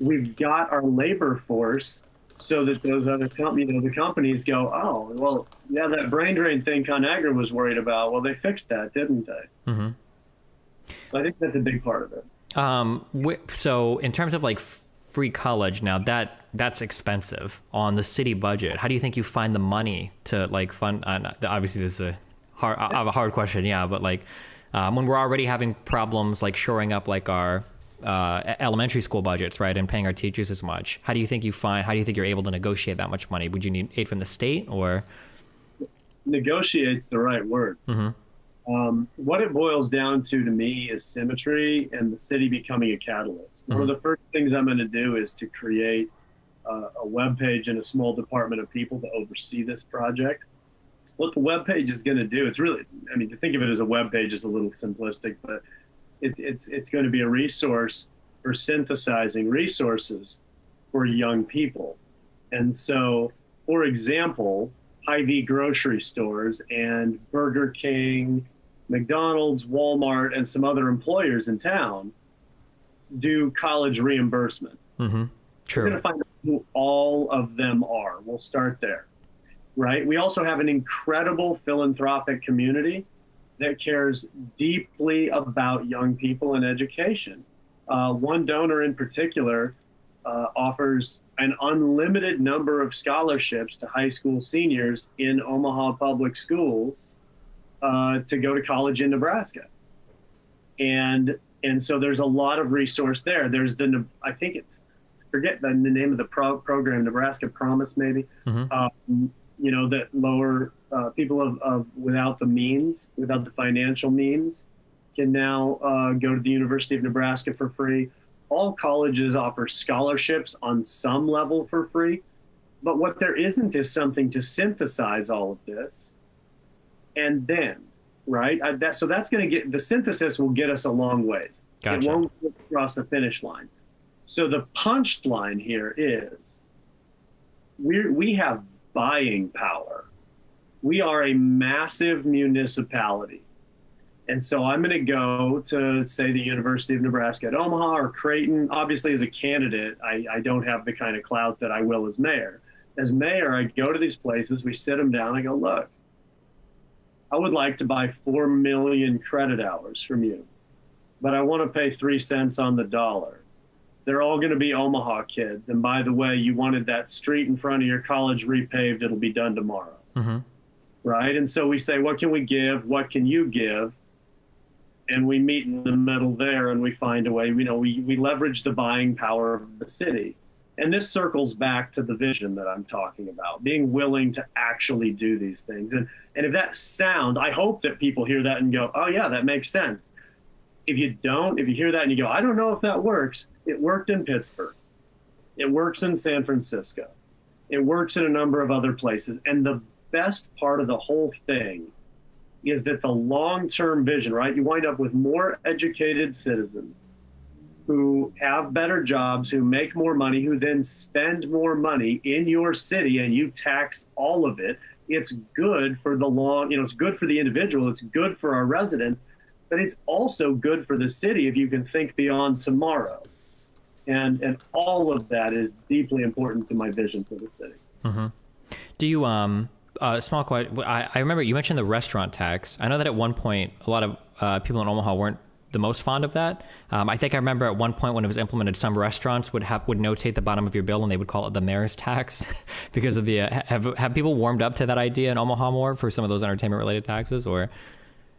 we've got our labor force so that those other the companies go, oh, well, yeah, that brain drain thing ConAgra was worried about. Well, they fixed that, didn't they? Mm-hmm. So I think that's a big part of it. So in terms of free college, now that's expensive on the city budget. How do you think you find the money to fund? Obviously, this is a hard question, yeah, but when we're already having problems shoring up our elementary school budgets, right, and paying our teachers as much. How do you think you're able to negotiate that much money? Would you need aid from the state, or? Negotiate's the right word. What it boils down to me is symmetry and the city becoming a catalyst. One of the first things I'm going to do is to create a web page and a small department of people to oversee this project. What the web page is going to do, it's really, I mean, to think of it as a web page is a little simplistic, but it's going to be a resource for synthesizing resources for young people. And so, for example, Hy-Vee grocery stores and Burger King, McDonald's, Walmart, and some other employers in town do college reimbursement. True. We're going to find out who all of them are. We'll start there, right? We also have an incredible philanthropic community that cares deeply about young people and education. One donor in particular offers an unlimited number of scholarships to high school seniors in Omaha public schools to go to college in Nebraska. And so there's a lot of resource there. There's I think it's, forget the name of the program, Nebraska Promise maybe, you know, that lower people of without the means, without the financial means, can now go to the University of Nebraska for free. All colleges offer scholarships on some level for free, but what there isn't is something to synthesize all of this. And then, right, so that's going to get, the synthesis will get us a long ways. Gotcha. It won't get across the finish line. So the punchline here is we have buying power. We are a massive municipality. And so I'm going to go to, say, the University of Nebraska at Omaha or Creighton. Obviously, as a candidate, I don't have the kind of clout that I will as mayor. As mayor, I go to these places, we sit them down, I go, look, I would like to buy 4 million credit hours from you, but I want to pay 3 cents on the dollar. They're all going to be Omaha kids. And by the way, you wanted that street in front of your college repaved, it'll be done tomorrow. Right? And so we say, what can we give? What can you give? And we meet in the middle there and we find a way, you know, we leverage the buying power of the city. And this circles back to the vision that I'm talking about, being willing to actually do these things. And if that sound, I hope that people hear that and go, oh yeah, that makes sense. If you don't, if you hear that and you go, I don't know if that works, it worked in Pittsburgh. It works in San Francisco. It works in a number of other places. And the best part of the whole thing is that the long-term vision, right? You wind up with more educated citizens who have better jobs, who make more money, who then spend more money in your city, and you tax all of it. It's good for the long, you know, it's good for the individual, it's good for our residents, but it's also good for the city if you can think beyond tomorrow. And all of that is deeply important to my vision for the city. Do you, small question, I remember you mentioned the restaurant tax. I know that at one point, a lot of people in Omaha weren't the most fond of that. I think I remember at one point when it was implemented, some restaurants would notate the bottom of your bill and they would call it the mayor's tax because of the, have people warmed up to that idea in Omaha more for some of those entertainment related taxes, or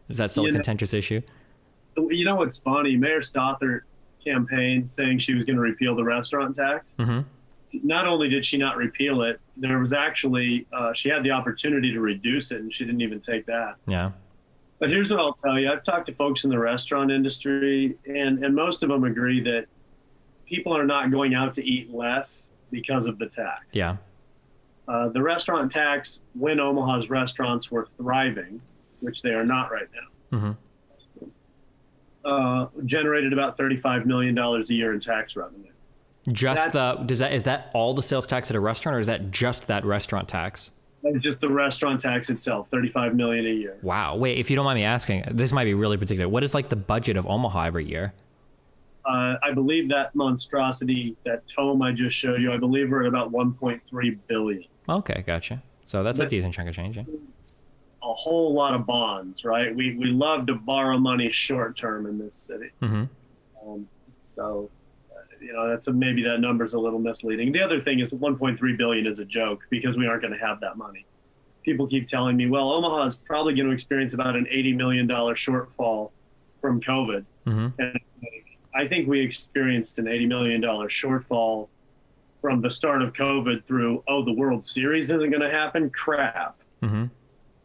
is that still a contentious issue? You know, what's funny, Mayor Stothert campaigned saying she was going to repeal the restaurant tax. Not only did she not repeal it, there was actually, she had the opportunity to reduce it and she didn't even take that. Yeah. But here's what I'll tell you. I've talked to folks in the restaurant industry, and most of them agree that people are not going out to eat less because of the tax. Yeah. The restaurant tax, when Omaha's restaurants were thriving, which they are not right now, generated about $35 million a year in tax revenue. Is that all the sales tax at a restaurant, or is that just that restaurant tax? That's just the restaurant tax itself, $35 million a year. Wow. Wait, if you don't mind me asking, this might be really particular. What is like the budget of Omaha every year? I believe that monstrosity, that tome I just showed you, I believe we're at about 1.3 billion. Okay, gotcha. So that's a decent chunk of change. Yeah. A whole lot of bonds, right? We love to borrow money short term in this city. So, you know, maybe that number's a little misleading. The other thing is 1.3 billion is a joke because we aren't going to have that money. People keep telling me, well, Omaha is probably going to experience about an $80 million shortfall from COVID. And I think we experienced an $80 million shortfall from the start of COVID through, oh, the World Series isn't going to happen, crap. Mm-hmm.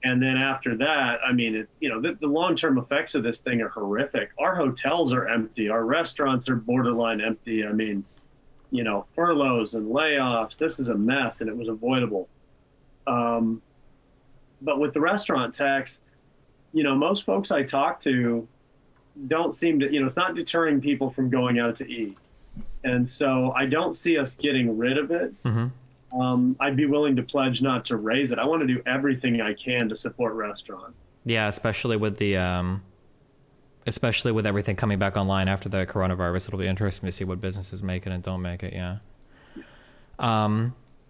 And then after that, I mean, the long-term effects of this thing are horrific. Our hotels are empty. Our restaurants are borderline empty. I mean, furloughs and layoffs. This is a mess, and it was avoidable. But with the restaurant tax, most folks I talk to don't seem to, it's not deterring people from going out to eat. And so I don't see us getting rid of it. Mm-hmm. I'd be willing to pledge not to raise it. I want to do everything I can to support restaurants. Yeah, especially with everything coming back online after the coronavirus, it'll be interesting to see what businesses make it and don't make it. Yeah.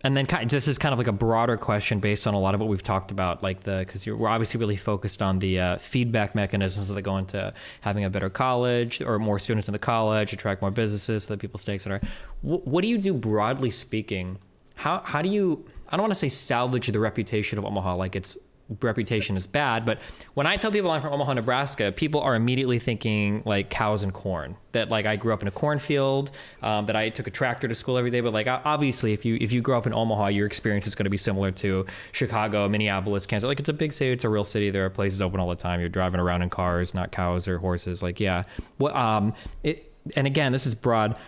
And then this is kind of like a broader question based on a lot of what we've talked about, because we're obviously really focused on the feedback mechanisms that go into having a better college or more students in the college, attract more businesses so that people stay, et cetera. What do you do broadly speaking? How do you, I don't want to say salvage the reputation of Omaha like its reputation is bad, but when I tell people I'm from Omaha, Nebraska, people are immediately thinking like cows and corn, that like I grew up in a cornfield, that I took a tractor to school every day. But like, obviously if you grow up in Omaha, your experience is going to be similar to Chicago, Minneapolis, Kansas. Like, it's a big city. It's a real city. There are places open all the time. You're driving around in cars, not cows or horses. Like, yeah. And again, this is broad.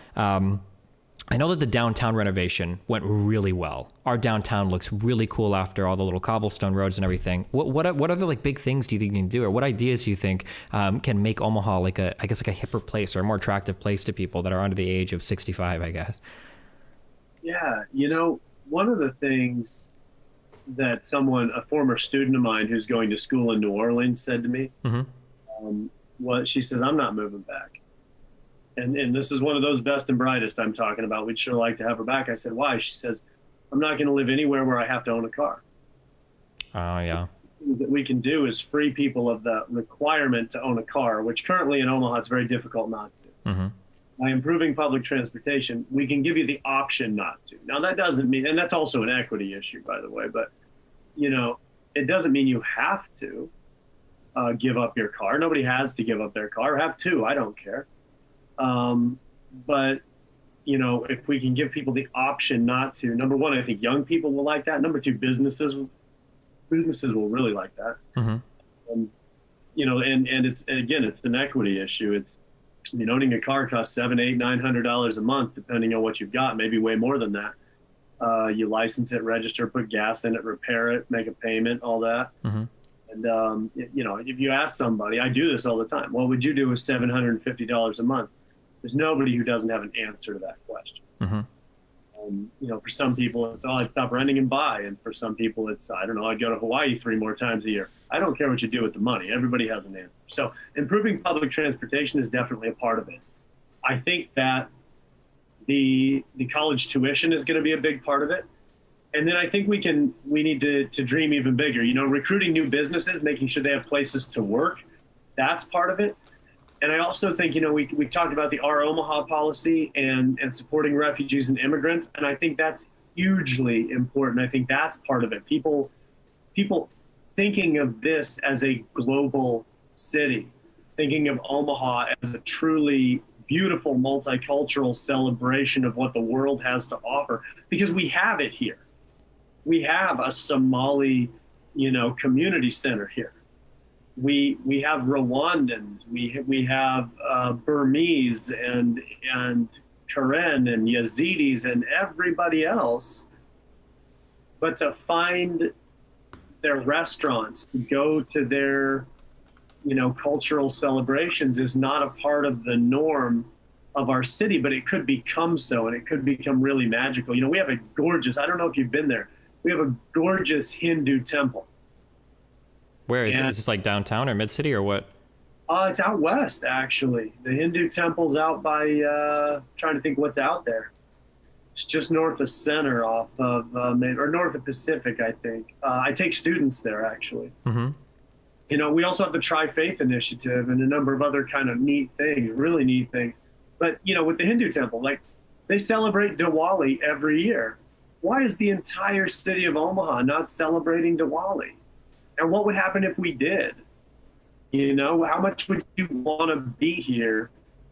I know that the downtown renovation went really well. Our downtown looks really cool after all the little cobblestone roads and everything. What other like big things do you think you can do, or what ideas do you think can make Omaha like a hipper place or a more attractive place to people that are under the age of 65, I guess? Yeah, one of the things that a former student of mine who's going to school in New Orleans said to me, was she says, "I'm not moving back." And this is one of those best and brightest I'm talking about. We'd sure like to have her back. I said, "Why?" She says, "I'm not going to live anywhere where I have to own a car." Oh, yeah. Things that we can do is free people of the requirement to own a car, which currently in Omaha, it's very difficult not to. Mm-hmm. By improving public transportation, we can give you the option not to. Now, that doesn't mean, and that's also an equity issue, by the way, but, it doesn't mean you have to give up your car. Nobody has to give up their car. Have two, I don't care. But, if we can give people the option not to, number one, I think young people will like that. Number two, businesses will really like that. Mm-hmm. And it's an equity issue. Owning a car costs $700, $800, $900 a month, depending on what you've got, maybe way more than that. You license it, register, put gas in it, repair it, make a payment, all that. Mm-hmm. And, if you ask somebody, I do this all the time, what would you do with $750 a month? There's nobody who doesn't have an answer to that question. Mm-hmm. For some people, it's, I'd stop renting and buy. And for some people, it's, I don't know, I'd go to Hawaii 3 more times a year. I don't care what you do with the money. Everybody has an answer. So improving public transportation is definitely a part of it. I think that the college tuition is going to be a big part of it. And then I think we need to dream even bigger. Recruiting new businesses, making sure they have places to work, that's part of it. And I also think, we talked about the Our Omaha policy and supporting refugees and immigrants, and I think that's hugely important. I think that's part of it. People thinking of this as a global city, thinking of Omaha as a truly beautiful multicultural celebration of what the world has to offer, because we have it here. We have a Somali, community center here. We have Rwandans, we have Burmese and Karen and Yazidis and everybody else. But to find their restaurants, to go to their, cultural celebrations is not a part of the norm of our city, but it could become so, and it could become really magical. We have a gorgeous, I don't know if you've been there, we have a gorgeous Hindu temple. Where is it? Is this like downtown or mid-city or what? It's out west, actually. The Hindu temple's out by, trying to think what's out there. It's just north of Center off of, or north of Pacific, I think. I take students there, actually. Mm-hmm. We also have the Tri-Faith Initiative and a number of other kind of neat things, really neat things. But, with the Hindu temple, like, they celebrate Diwali every year. Why is the entire city of Omaha not celebrating Diwali? And what would happen if we did? How much would you want to be here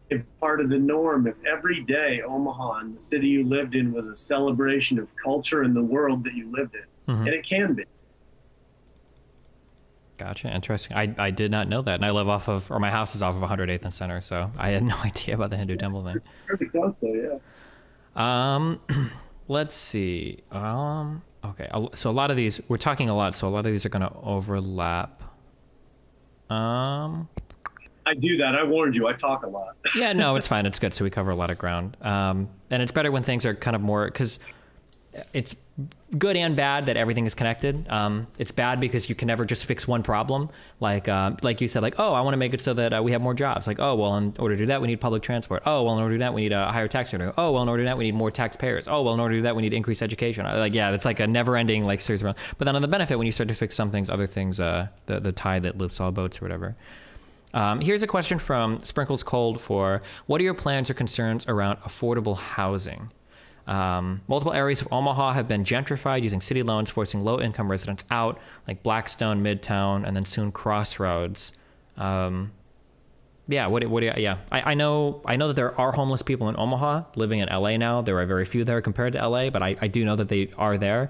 if part of the norm, if every day Omaha and the city you lived in was a celebration of culture and the world that you lived in, and it can be. Gotcha. Interesting. I did not know that. And I live off of, or my house is off of 108th and Center, so I had no idea about the Hindu temple thing. Perfect also, yeah. Let's see. Okay. So a lot of these, we're talking a lot, so a lot of these are going to overlap. I do that. I warned you. I talk a lot. Yeah, no, it's fine. It's good. So we cover a lot of ground. And it's better when things are kind of more, because it's good and bad that everything is connected. It's bad because you can never just fix one problem. Like you said, like, oh, I want to make it so that we have more jobs. Like, oh, well, in order to do that, we need public transport. Oh, well, in order to do that, we need a higher tax rate. Oh, well, in order to do that, we need more taxpayers. Oh, well, in order to do that, we need increased education. Like, yeah, it's like a never ending like series of, but then on the benefit, when you start to fix some things, other things, the tide that lifts all boats or whatever. Here's a question from Sprinkles Cold for, what are your plans or concerns around affordable housing? Multiple areas of Omaha have been gentrified using city loans, forcing low-income residents out, like Blackstone, Midtown, and then soon Crossroads. Yeah, what do you, yeah. I know that there are homeless people in Omaha living in LA now. There are very few there compared to LA, but I do know that they are there.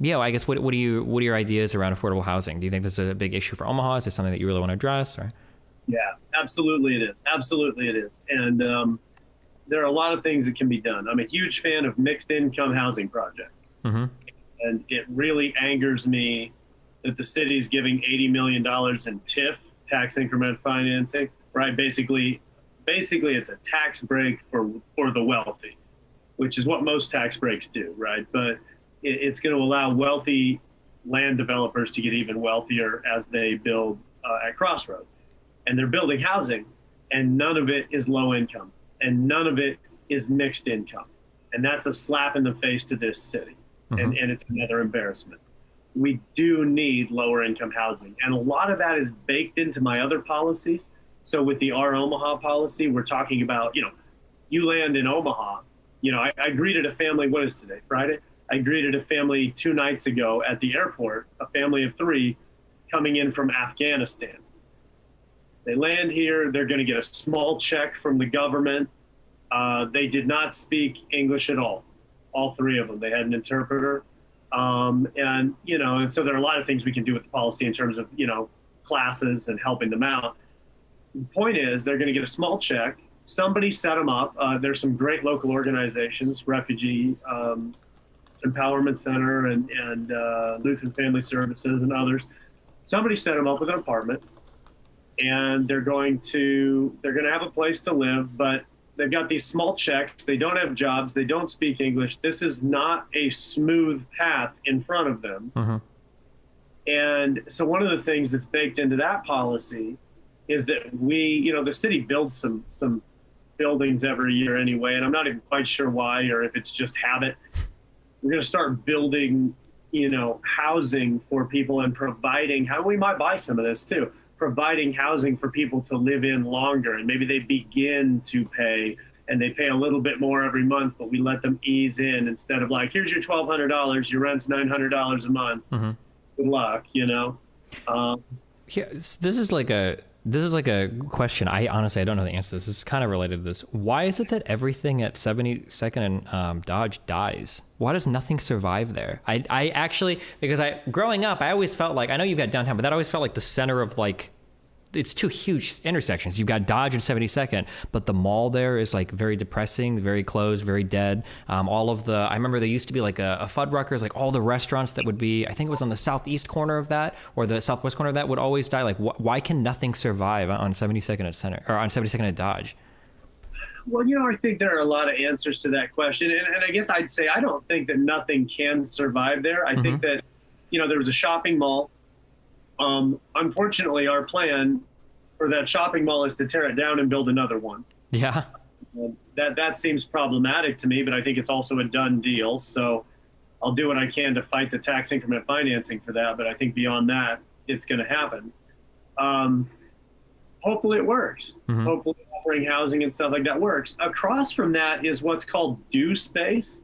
Yeah, I guess what are your ideas around affordable housing? Do you think this is a big issue for Omaha? Is this something that you really want to address? Or? Yeah, absolutely it is. Absolutely it is. And there are a lot of things that can be done. I'm a huge fan of mixed income housing projects. Mm-hmm. And it really angers me that the city is giving $80 million in TIF, tax increment financing, right? Basically it's a tax break for the wealthy, which is what most tax breaks do, right? But it's going to allow wealthy land developers to get even wealthier as they build at Crossroads. And they're building housing, and none of it is low income, and none of it is mixed income. And that's a slap in the face to this city. Mm-hmm. And it's another embarrassment. We do need lower income housing. And a lot of that is baked into my other policies. So with the Our Omaha policy, we're talking about, you land in Omaha. I greeted a family, what is today, Friday? I greeted a family 2 nights ago at the airport, a family of 3 coming in from Afghanistan. They land here, they're going to get a small check from the government. They did not speak English at all 3 of them. They had an interpreter. And so there are a lot of things we can do with the policy in terms of, classes and helping them out. The point is they're going to get a small check. Somebody set them up. There's some great local organizations, Refugee Empowerment Center and Lutheran Family Services and others. Somebody set them up with an apartment, and they're going to have a place to live, but they've got these small checks. They don't have jobs. They don't speak English. This is not a smooth path in front of them. Mm-hmm. And so one of the things that's baked into that policy is that the city builds some buildings every year anyway, and I'm not even quite sure why, or if it's just habit. We're going to start building, housing for people and providing how we might buy some of this too, providing housing for people to live in longer. And maybe they begin to pay and they pay a little bit more every month, but we let them ease in instead of like, here's your $1,200, your rent's $900 a month. Mm-hmm. Good luck, Yeah, this is like a question. I honestly don't know the answer to this. This is kind of related to this. Why is it that everything at 72nd and Dodge dies? Why does nothing survive there? I actually, because growing up, I always felt like, I know you've got downtown, but that always felt like the center of like, it's 2 huge intersections. You've got Dodge and 72nd, but the mall there is like very depressing, very closed, very dead. I remember there used to be like a Fuddruckers, like all the restaurants that would be, I think it was on the southeast corner of that or the southwest corner of that would always die. Like why can nothing survive on 72nd at Center or on 72nd at Dodge? Well, I think there are a lot of answers to that question. And I guess I'd say I don't think that nothing can survive there. I think that, there was a shopping mall. Unfortunately, our plan for that shopping mall is to tear it down and build another one. Yeah. That seems problematic to me, but I think it's also a done deal. So I'll do what I can to fight the tax increment financing for that. But I think beyond that, it's going to happen. Hopefully it works. Mm-hmm. Hopefully offering housing and stuff like that works. Across from that is what's called Do Space,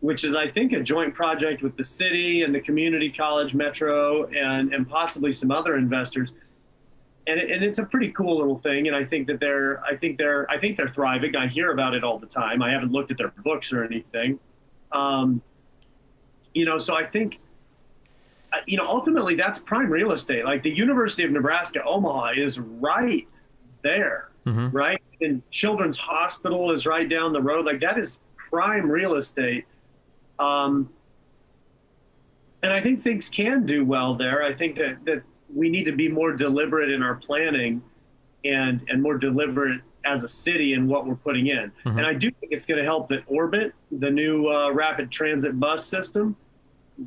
which is, I think, a joint project with the city and the community college, Metro, and possibly some other investors. and it's a pretty cool little thing. And I think that they're thriving. I hear about it all the time. I haven't looked at their books or anything. So I think, ultimately that's prime real estate. Like the University of Nebraska, Omaha is right there, right? And Children's Hospital is right down the road. Like that is prime real estate. And I think things can do well there. I think that we need to be more deliberate in our planning and more deliberate as a city in what we're putting in. And I do think it's going to help that Orbit, the new rapid transit bus system,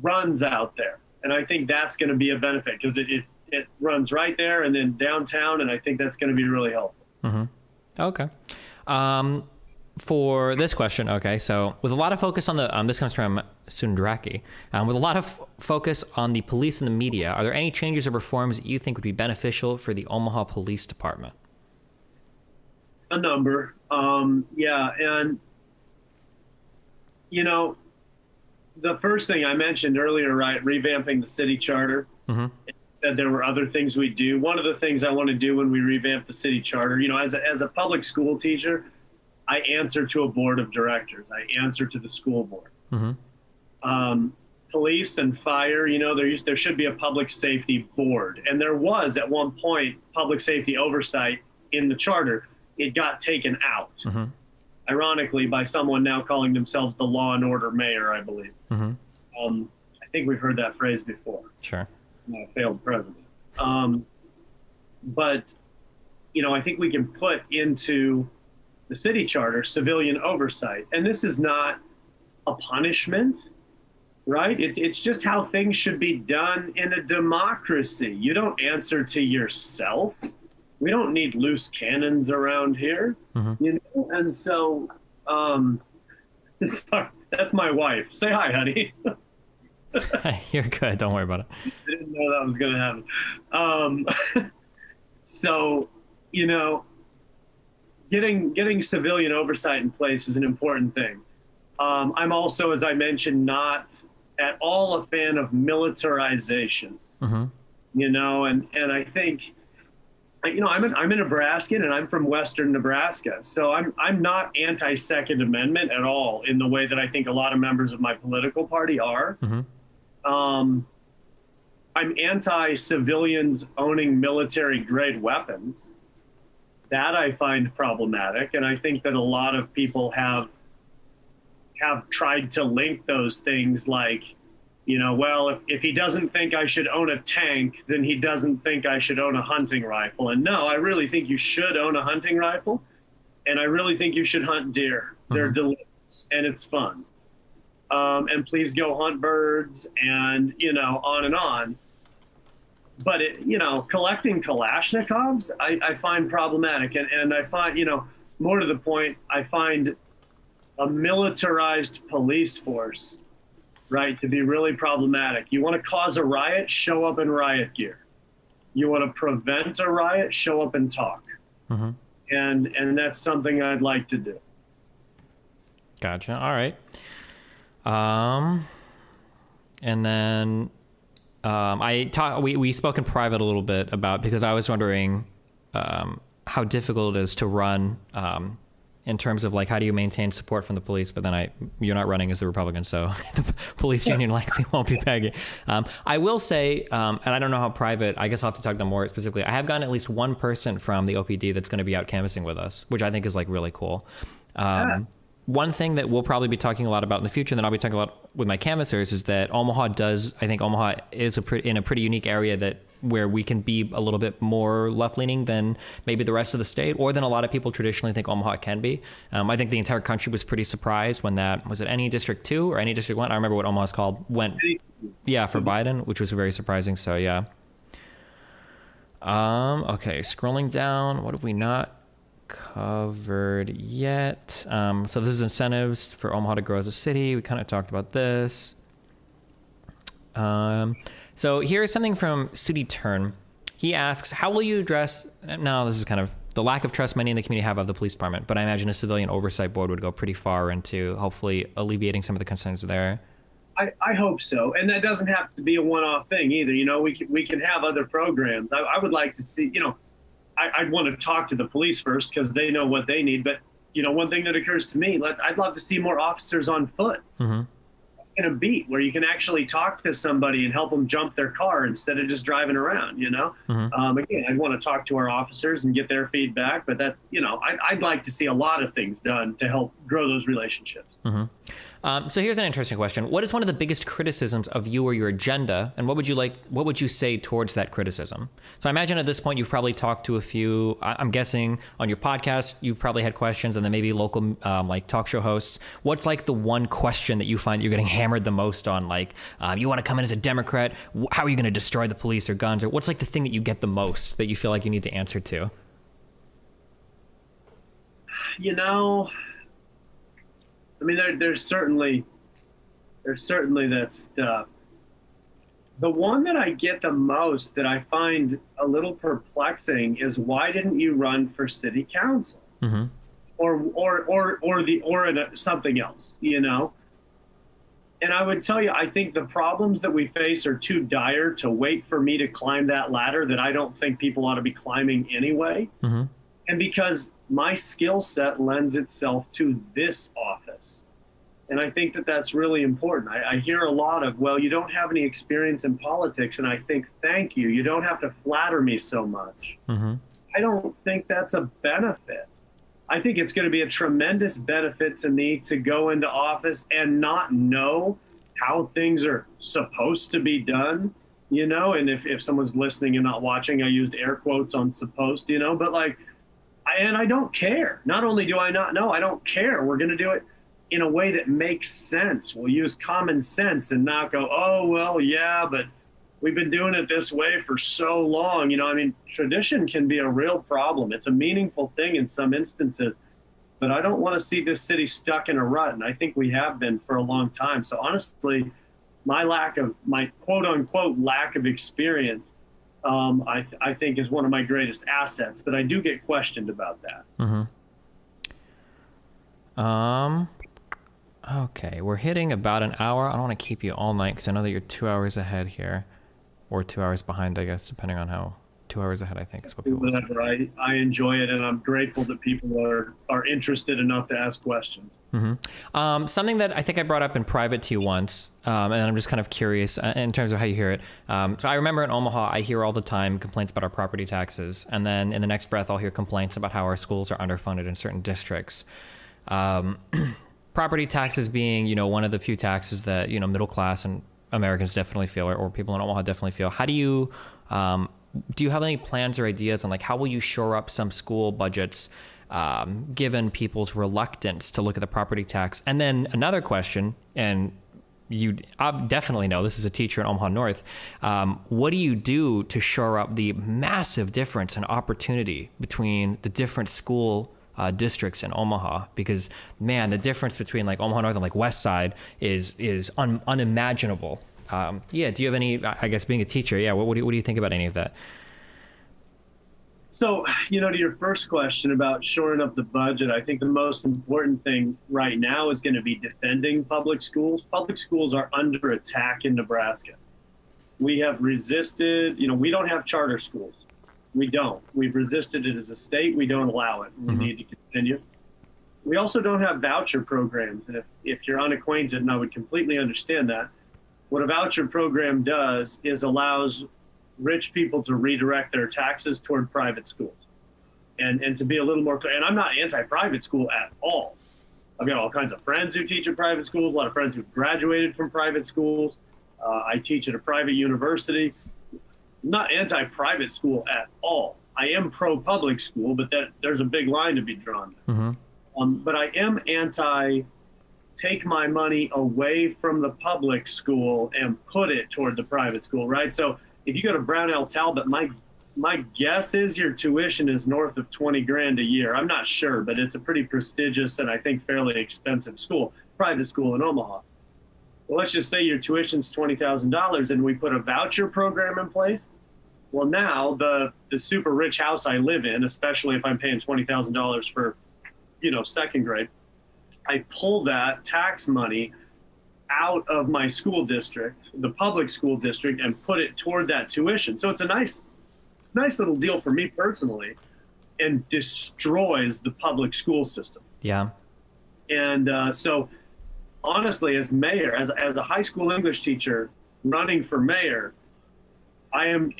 runs out there. And I think that's going to be a benefit because it runs right there and then downtown. And I think that's going to be really helpful. Okay. For this question, okay, so with a lot of focus on the, this comes from Sundraki, with a lot of focus on the police and the media, are there any changes or reforms that you think would be beneficial for the Omaha Police Department? A number. Yeah. And, the first thing I mentioned earlier, right, revamping the city charter. It said there were other things we do. One of the things I want to do when we revamp the city charter, as a public school teacher, I answer to a board of directors. I answer to the school board. Police and fire, there should be a public safety board. And there was at one point public safety oversight in the charter. It got taken out, ironically, by someone now calling themselves the law and order mayor, I believe. I think we've heard that phrase before. Sure. A failed president. But, I think we can put into the city charter civilian oversight. And this is not a punishment, right? It's just how things should be done in a democracy. You don't answer to yourself. We don't need loose cannons around here, And so, sorry, that's my wife. Say hi, honey. You're good. Don't worry about it. I didn't know that was going to happen. So, getting civilian oversight in place is an important thing. I'm also, as I mentioned, not at all a fan of militarization. And I think, I'm a Nebraskan and I'm from Western Nebraska. So I'm not anti-Second Amendment at all in the way that I think a lot of members of my political party are. I'm anti-civilians owning military-grade weapons. That I find problematic, and I think that a lot of people have tried to link those things like, well, if he doesn't think I should own a tank, then he doesn't think I should own a hunting rifle. And no, I really think you should own a hunting rifle, and I really think you should hunt deer. They're delicious, and it's fun. And please go hunt birds, and, on and on. But, collecting Kalashnikovs, I find problematic. And I find, more to the point, I find a militarized police force, right, to be really problematic. You want to cause a riot, show up in riot gear. You want to prevent a riot, show up and talk. And that's something I'd like to do. Gotcha. All right. And then... we spoke in private a little bit about, because I was wondering how difficult it is to run in terms of like, how do you maintain support from the police? But then you're not running as the Republican, so the police union likely won't be begging. I will say, and I don't know how private, I guess I'll have to talk to them more specifically. I have gotten at least one person from the OPD that's going to be out canvassing with us, which I think is like really cool. One thing that we'll probably be talking a lot about in the future, and then I'll be talking a lot with my canvassers, is that Omaha is in a pretty unique area where we can be a little bit more left-leaning than maybe the rest of the state, or than a lot of people traditionally think Omaha can be. I think the entire country was pretty surprised when was it any District 2 or any District 1? I remember what Omaha's called went, for Biden, which was very surprising. So yeah. Okay, scrolling down, what have we not covered yet? So this is incentives for Omaha to grow as a city. We kind of talked about this. So here's something from Sudi Turn. He asks, how will you address, no, this is kind of the lack of trust many in the community have of the police department, but I imagine a civilian oversight board would go pretty far into hopefully alleviating some of the concerns there. I hope so. And that doesn't have to be a one-off thing either. We can have other programs. I would like to see, I'd want to talk to the police first because they know what they need. But, you know, one thing that occurs to me, I'd love to see more officers on foot. Mm-hmm. In a beat where you can actually talk to somebody and help them jump their car instead of just driving around, you know? Mm-hmm. Again, I'd want to talk to our officers and get their feedback, but that, you know, I'd like to see a lot of things done to help grow those relationships. Mm-hmm. So here's an interesting question. What is one of the biggest criticisms of you or your agenda, and what would you say towards that criticism? So I imagine at this point you've probably talked to a few, I'm guessing on your podcast, you've probably had questions, and then maybe local like talk show hosts. What's like the one question that you find you're getting hammered the most on? Like, you want to come in as a Democrat, how are you going to destroy the police or guns? Or what's like the thing that you get the most that you feel like you need to answer to? You know, I mean, there's certainly that stuff. The one that I get the most that I find a little perplexing is, why didn't you run for city council? Mm-hmm. or something else, you know? And I would tell you, I think the problems that we face are too dire to wait for me to climb that ladder that I don't think people ought to be climbing anyway. Mm-hmm. And because my skill set lends itself to this office. And I think that that's really important. I hear a lot of, well, you don't have any experience in politics. And I think, thank you. You don't have to flatter me so much. Mm-hmm. I don't think that's a benefit. I think it's going to be a tremendous benefit to me to go into office and not know how things are supposed to be done, you know? And if someone's listening and not watching, I used air quotes on supposed, you know, but like, I don't care. Not only do I not know, I don't care. We're going to do it in a way that makes sense. We'll use common sense and not go, oh, well, yeah, but we've been doing it this way for so long. You know, I mean, tradition can be a real problem. It's a meaningful thing in some instances, but I don't want to see this city stuck in a rut. And I think we have been for a long time. So honestly, my quote unquote lack of experience, I think is one of my greatest assets, but I do get questioned about that. Mm-hmm. Okay, we're hitting about an hour. I don't want to keep you all night because I know that you're 2 hours ahead here, or 2 hours behind, I guess, depending on how. 2 hours ahead, I think, is what people say. Whatever. I enjoy it, and I'm grateful that people are interested enough to ask questions. Mm-hmm. Something that I think I brought up in private to you once, and I'm just kind of curious in terms of how you hear it. So I remember in Omaha, I hear all the time complaints about our property taxes, and then in the next breath, I'll hear complaints about how our schools are underfunded in certain districts. Property taxes being, you know, one of the few taxes that, you know, middle class and Americans definitely feel, or people in Omaha definitely feel. How do you have any plans or ideas on like how will you shore up some school budgets given people's reluctance to look at the property tax? And then another question, and you definitely know this is a teacher in Omaha North. What do you do to shore up the massive difference in opportunity between the different school districts in Omaha? Because man, the difference between like Omaha North and like West Side is unimaginable. Yeah. Do you have any, I guess being a teacher, yeah. What do you think about any of that? So, you know, to your first question about shoring up the budget, I think the most important thing right now is going to be defending public schools. Public schools are under attack in Nebraska. We have resisted, you know, we don't have charter schools. We don't. We've resisted it as a state. We don't allow it. We need to continue. We also don't have voucher programs. And if you're unacquainted, and I would completely understand that, what a voucher program does is allows rich people to redirect their taxes toward private schools. And to be a little more clear, and I'm not anti-private school at all. I've got all kinds of friends who teach at private schools, a lot of friends who've graduated from private schools. I teach at a private university. I'm not anti-private school at all. I am pro-public school, but there's a big line to be drawn there. But I am anti take my money away from the public school and put it toward the private school, right? So if you go to Brownell Talbot, my guess is your tuition is north of 20 grand a year. I'm not sure, but it's a pretty prestigious and I think fairly expensive school, private school in Omaha. Well, let's just say your tuition's $20,000 and we put a voucher program in place. Well, now the super rich house I live in, especially if I'm paying $20,000 for, you know, second grade, I pull that tax money out of my school district, the public school district, and put it toward that tuition. So it's a nice little deal for me personally. and destroys the public school system. Yeah. And so honestly, as mayor, as a high school English teacher running for mayor, I am,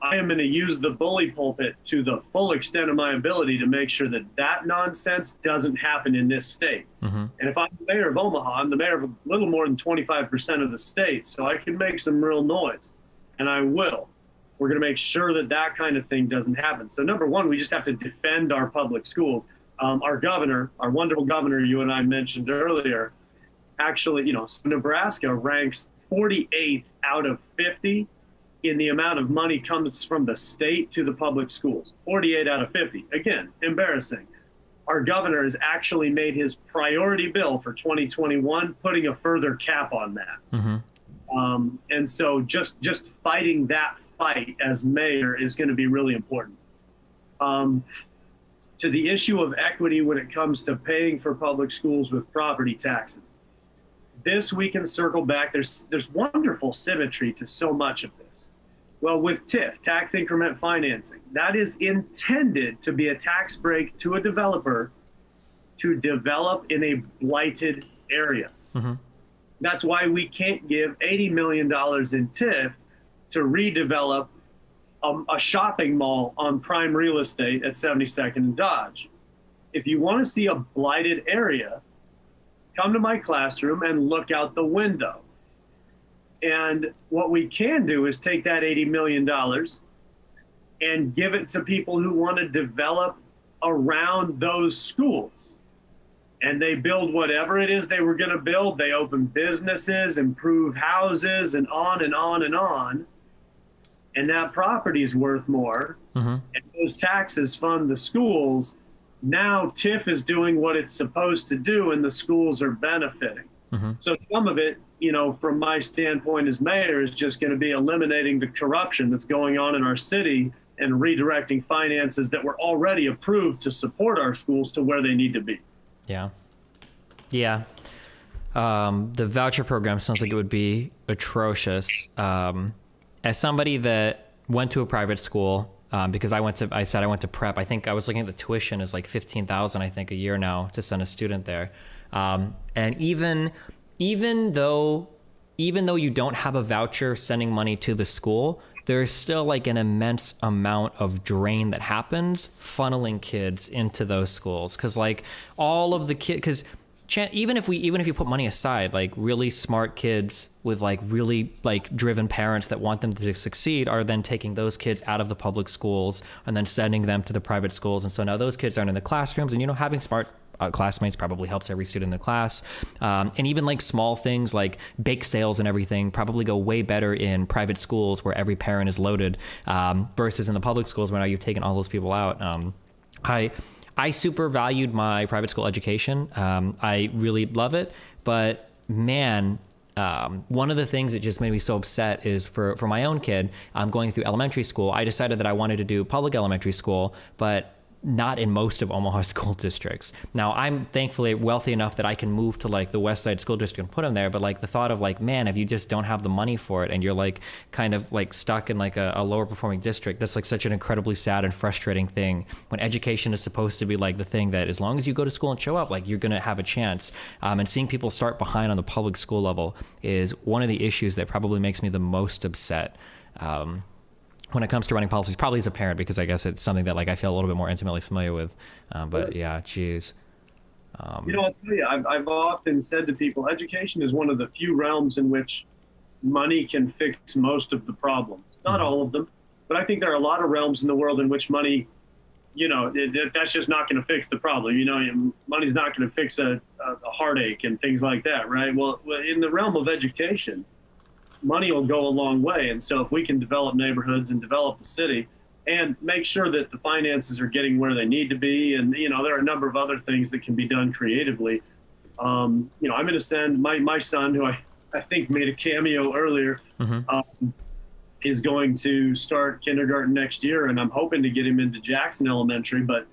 I am going to use the bully pulpit to the full extent of my ability to make sure that that nonsense doesn't happen in this state. And if I'm the mayor of Omaha, I'm the mayor of a little more than 25% of the state, so I can make some real noise, and I will. We're going to make sure that that kind of thing doesn't happen. So number one, we just have to defend our public schools. Our governor, our wonderful governor you and I mentioned earlier, actually, so Nebraska ranks 48th out of 50 in the amount of money comes from the state to the public schools. 48 out of 50. Again, embarrassing. Our governor has actually made his priority bill for 2021, putting a further cap on that. And so just fighting that fight as mayor is going to be really important. To the issue of equity when it comes to paying for public schools with property taxes. This we can circle back. There's wonderful symmetry to so much of this. Well, with TIF, tax increment financing, that is intended to be a tax break to a developer to develop in a blighted area. That's why we can't give $80 million in TIF to redevelop a shopping mall on prime real estate at 72nd and Dodge. If you want to see a blighted area, come to my classroom and look out the window. And what we can do is take that $80 million and give it to people who want to develop around those schools. And they build whatever it is they were going to build. They open businesses, improve houses, and on and on and on. And that property is worth more. And those taxes fund the schools. Now TIF is doing what it's supposed to do, and the schools are benefiting. So some of it, from my standpoint as mayor, is just going to be eliminating the corruption that's going on in our city and redirecting finances that were already approved to support our schools to where they need to be. Yeah. The voucher program sounds like it would be atrocious. As somebody that went to a private school, because I said I went to prep. I think I was looking at the tuition is like $15,000, I think, a year now to send a student there. And even though you don't have a voucher sending money to the school, there's still like an immense amount of drain that happens funneling kids into those schools. Cause like all of the kids, cause even if you put money aside, like really smart kids with like really like driven parents that want them to succeed are then taking those kids out of the public schools and then sending them to the private schools. And so now those kids aren't in the classrooms, and having smart classmates probably helps every student in the class. And even like small things like bake sales and everything probably go way better in private schools where every parent is loaded, versus in the public schools where now you've taken all those people out. I super valued my private school education. I really love it, but man, one of the things that just made me so upset is for my own kid, going through elementary school, I decided that I wanted to do public elementary school, but not in most of Omaha school districts. Now, I'm thankfully wealthy enough that I can move to like the West Side School District and put them there. But like the thought of like, man, if you just don't have the money for it and you're like kind of like stuck in like a lower performing district, that's like such an incredibly sad and frustrating thing when education is supposed to be like the thing that as long as you go to school and show up, like you're going to have a chance. And seeing people start behind on the public school level is one of the issues that probably makes me the most upset. When it comes to running policies, probably as a parent, because I guess it's something that like I feel a little bit more intimately familiar with. But yeah, geez. I'll tell you, I've often said to people, education is one of the few realms in which money can fix most of the problems. Not all of them, but I think there are a lot of realms in the world in which money, that's just not going to fix the problem. Money's not going to fix a heartache and things like that, right? Well, in the realm of education, money will go a long way. And so if we can develop neighborhoods and develop the city and make sure that the finances are getting where they need to be, and, there are a number of other things that can be done creatively. I'm going to send my son, who I think made a cameo earlier, is going to start kindergarten next year. And I'm hoping to get him into Jackson Elementary, but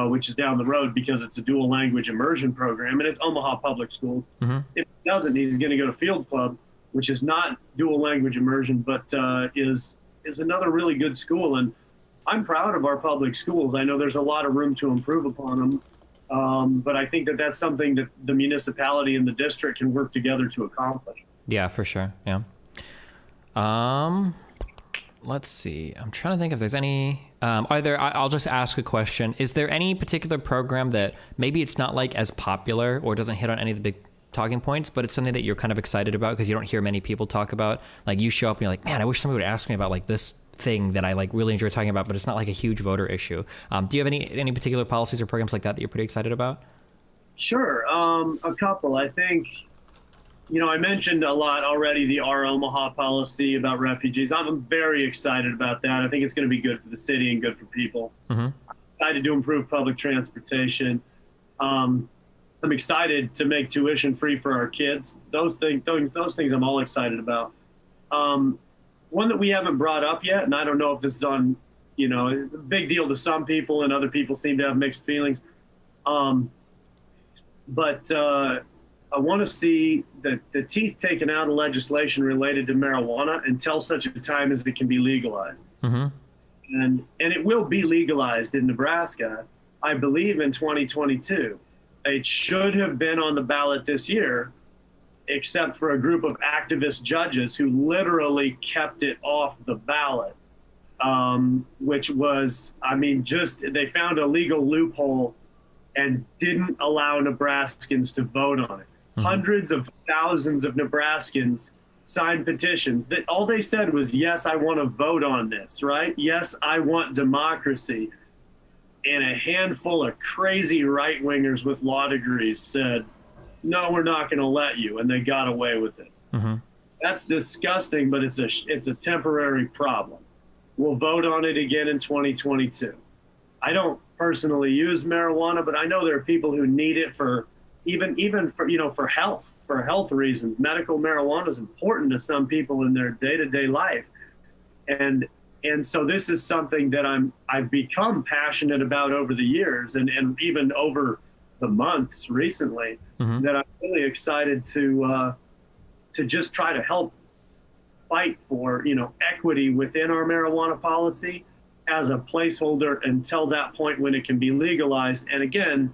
which is down the road because it's a dual language immersion program and it's Omaha Public Schools. If he doesn't, he's going to go to Field Club, which is not dual language immersion, but is another really good school. And I'm proud of our public schools. I know there's a lot of room to improve upon them. But I think that that's something that the municipality and the district can work together to accomplish. Yeah, for sure. Yeah. Let's see. I'm trying to think if there's any, I'll just ask a question. Is there any particular program that maybe it's not like as popular or doesn't hit on any of the big talking points, but it's something that you're kind of excited about because you don't hear many people talk about? Like you show up and you're like, man, I wish somebody would ask me about like this thing that I like really enjoy talking about, but it's not like a huge voter issue. Do you have any particular policies or programs like that you're pretty excited about? Sure. A couple. I think, I mentioned a lot already the Our Omaha policy about refugees. I'm very excited about that. I think it's going to be good for the city and good for people. I'm excited to improve public transportation. I'm excited to make tuition free for our kids. Those things I'm all excited about. One that we haven't brought up yet, and I don't know if this is on, it's a big deal to some people and other people seem to have mixed feelings. But I want to see the teeth taken out of legislation related to marijuana until such a time as it can be legalized. And it will be legalized in Nebraska, I believe, in 2022. It should have been on the ballot this year, except for a group of activist judges who literally kept it off the ballot, which was, they found a legal loophole and didn't allow Nebraskans to vote on it. Hundreds of thousands of Nebraskans signed petitions that all they said was, yes, I want to vote on this, right? Yes, I want democracy. And a handful of crazy right-wingers with law degrees said, no, we're not going to let you. And they got away with it. That's disgusting, but it's a temporary problem. We'll vote on it again in 2022. I don't personally use marijuana, but I know there are people who need it for even for health reasons. Medical marijuana is important to some people in their day-to-day life. And so this is something that I've become passionate about over the years and even over the months recently, that I'm really excited to just try to help fight for, equity within our marijuana policy as a placeholder until that point when it can be legalized. And again,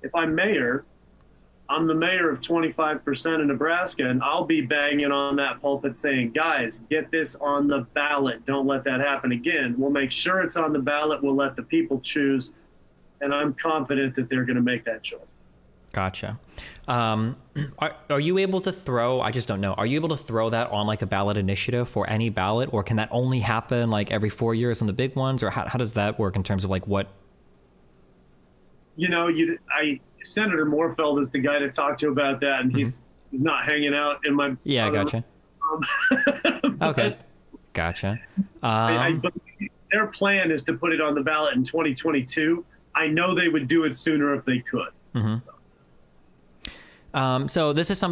if I'm mayor, I'm the mayor of 25% of Nebraska, and I'll be banging on that pulpit saying, guys, get this on the ballot. Don't let that happen again. We'll make sure it's on the ballot. We'll let the people choose. And I'm confident that they're going to make that choice. Gotcha. Are you able to throw, I just don't know, are you able to throw that on like a ballot initiative for any ballot, or can that only happen like every 4 years on the big ones? Or how does that work in terms of like what? Senator Moorfeld is the guy to talk to about that, and he's not hanging out in my. Yeah, gotcha. Okay, gotcha. Their plan is to put it on the ballot in 2022. I know they would do it sooner if they could. So this is a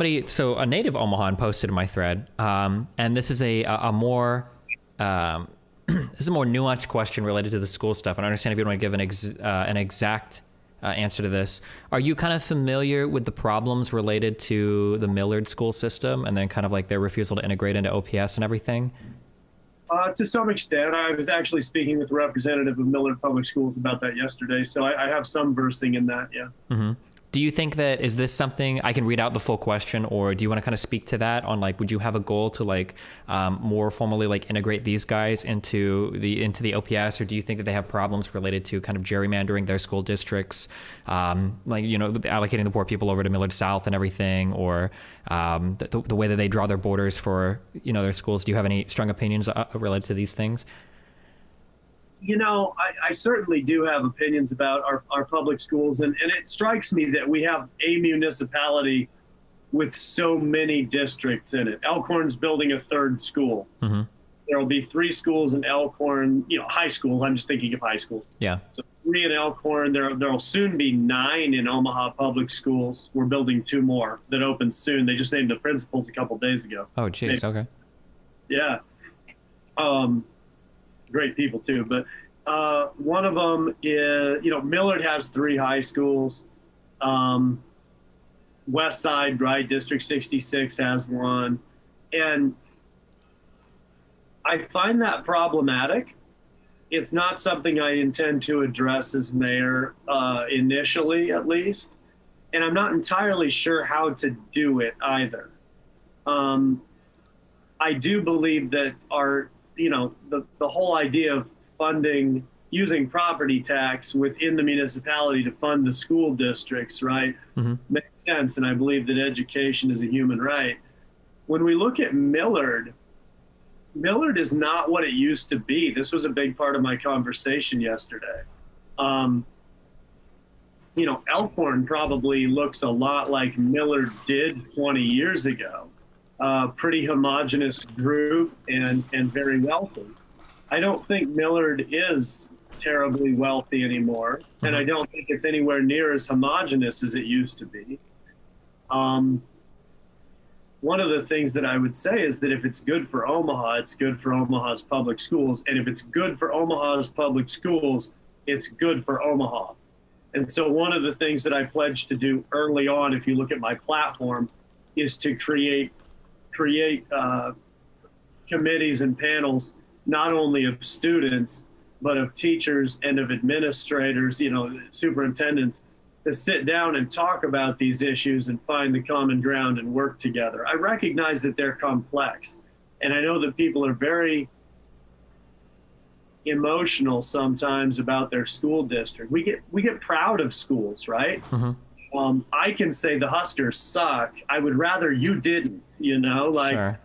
native Omahan posted in my thread, and this is a more this is a more nuanced question related to the school stuff. And I understand if you don't want to give an exact answer to this. Are you kind of familiar with the problems related to the Millard school system and then kind of like their refusal to integrate into OPS and everything? To some extent. I was actually speaking with a representative of Millard Public Schools about that yesterday, so I have some versing in that, yeah. Do you think that, is this something, I can read out the full question, or do you want to kind of speak to that on like, would you have a goal to like more formally like integrate these guys into the OPS, or do you think that they have problems related to kind of gerrymandering their school districts, like, allocating the poor people over to Millard South and everything, or the way that they draw their borders for, their schools? Do you have any strong opinions related to these things? I certainly do have opinions about our public schools, and it strikes me that we have a municipality with so many districts in it. Elkhorn's building a third school. There will be 3 schools in Elkhorn, high school. I'm just thinking of high school. Yeah. So 3 in Elkhorn. There will soon be 9 in Omaha public schools. We're building 2 more that open soon. They just named the principals a couple days ago. Oh, geez. Okay. Yeah. Great people too, but one of them is, Millard has 3 high schools. West Side, right, District 66 has 1, and I find that problematic It's not something I intend to address as mayor, initially, at least. And I'm not entirely sure how to do it either. I do believe that the whole idea of funding, using property tax within the municipality to fund the school districts, right, makes sense. And I believe that education is a human right. When we look at Millard is not what it used to be. This was a big part of my conversation yesterday. Elkhorn probably looks a lot like Millard did 20 years ago. Pretty homogenous group and very wealthy. I don't think Millard is terribly wealthy anymore, and I don't think it's anywhere near as homogenous as it used to be. One of the things that I would say is that if it's good for Omaha, it's good for Omaha's public schools. And if it's good for Omaha's public schools, it's good for Omaha. And so one of the things that I pledged to do early on, if you look at my platform, is to create committees and panels, not only of students, but of teachers and of administrators, superintendents, to sit down and talk about these issues and find the common ground and work together. I recognize that they're complex, and I know that people are very emotional sometimes about their school district. We get proud of schools, right? I can say the Huskers suck. I would rather you didn't, Sure.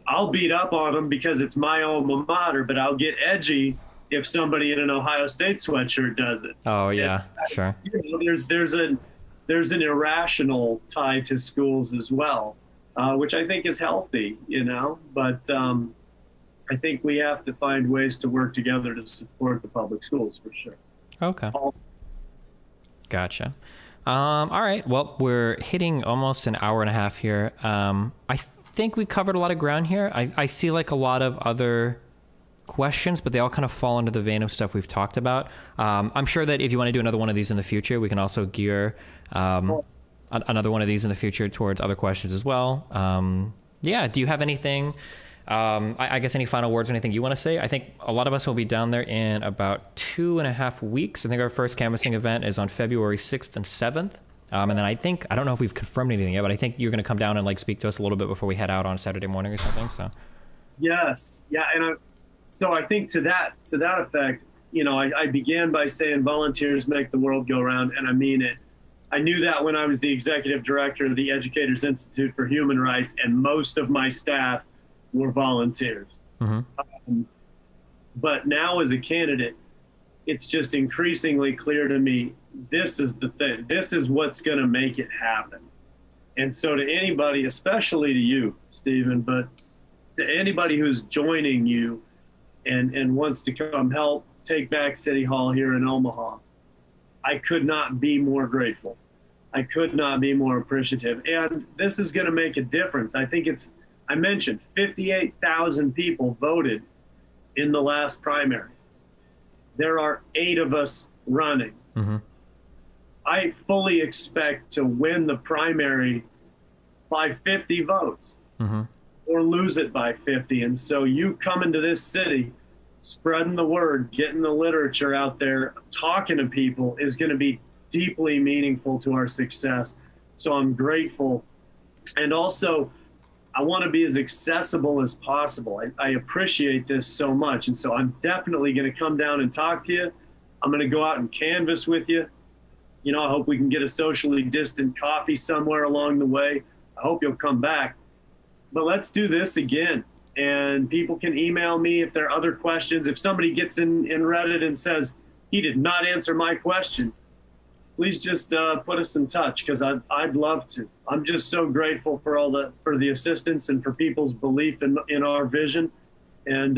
I'll beat up on them because it's my alma mater, but I'll get edgy if somebody in an Ohio State sweatshirt does it. Oh yeah, sure. There's an irrational tie to schools as well, which I think is healthy, but I think we have to find ways to work together to support the public schools for sure. Okay. Gotcha. All right. Well, we're hitting almost an hour and a half here. I think we covered a lot of ground here. I see like a lot of other questions, but they all kind of fall into the vein of stuff we've talked about. I'm sure that if you want to do another one of these in the future, we can also gear another one of these in the future towards other questions as well. Yeah. Do you have anything, I guess any final words or anything you want to say? I think a lot of us will be down there in about 2.5 weeks. I think our first canvassing event is on February 6th and 7th. And then I don't know if we've confirmed anything yet, but I think you're going to come down and like speak to us a little bit before we head out on Saturday morning or something. So. Yes. Yeah. And so I think to that effect, I began by saying volunteers make the world go round, and I mean it. I knew that when I was the executive director of the Educators Institute for Human Rights, and most of my staff were volunteers. But now as a candidate, it's just increasingly clear to me, this is the thing. This is what's going to make it happen. And so to anybody, especially to you, Stephen, but to anybody who's joining you and wants to come help take back City Hall here in Omaha, I could not be more grateful. I could not be more appreciative. And this is going to make a difference. I think I mentioned 58,000 people voted in the last primary. There are 8 of us running. I fully expect to win the primary by 50 votes or lose it by 50. And so you coming to this city, spreading the word, getting the literature out there, talking to people is going to be deeply meaningful to our success. So I'm grateful. And also, I want to be as accessible as possible. I appreciate this so much. And so I'm definitely going to come down and talk to you. I'm going to go out and canvass with you. I hope we can get a socially distant coffee somewhere along the way. I hope you'll come back. But let's do this again. And people can email me if there are other questions. If somebody gets in Reddit and says, he did not answer my question, please just put us in touch, because I'd love to. I'm just so grateful for the assistance and for people's belief in our vision. And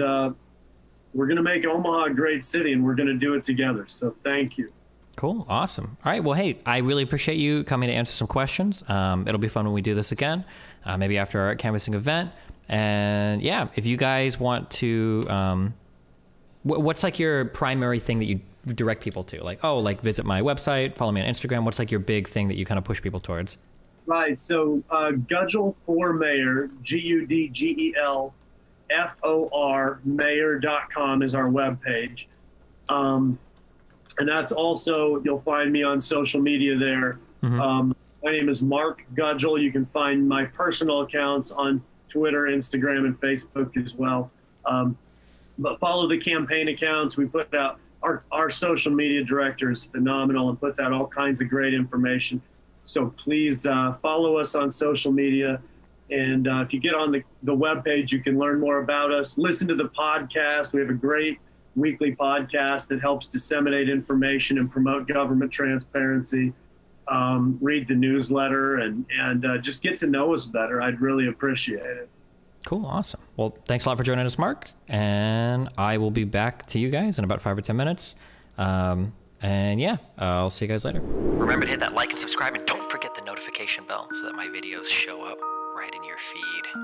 we're going to make Omaha a great city, and we're going to do it together. So thank you. Cool. Awesome. All right. Well, hey, I really appreciate you coming to answer some questions. It'll be fun when we do this again, maybe after our canvassing event. And yeah, if you guys want to, what's like your primary thing that you direct people to? Like visit my website, follow me on Instagram. What's like your big thing that you kind of push people towards? Right. So Gudgel for Mayor, GUDGEL FOR mayor.com is our webpage. And that's also, you'll find me on social media there. My name is Mark Gudgel. You can find my personal accounts on Twitter, Instagram, and Facebook as well. But follow the campaign accounts. We put out, our social media director is phenomenal and puts out all kinds of great information. So please follow us on social media. And if you get on the webpage, you can learn more about us. Listen to the podcast. We have a great weekly podcast that helps disseminate information and promote government transparency. Read the newsletter and just get to know us better. I'd really appreciate it. Cool. Awesome. Well, thanks a lot for joining us, Mark. And I will be back to you guys in about 5 or 10 minutes. And yeah, I'll see you guys later. Remember to hit that like and subscribe, and don't forget the notification bell so that my videos show up right in your feed.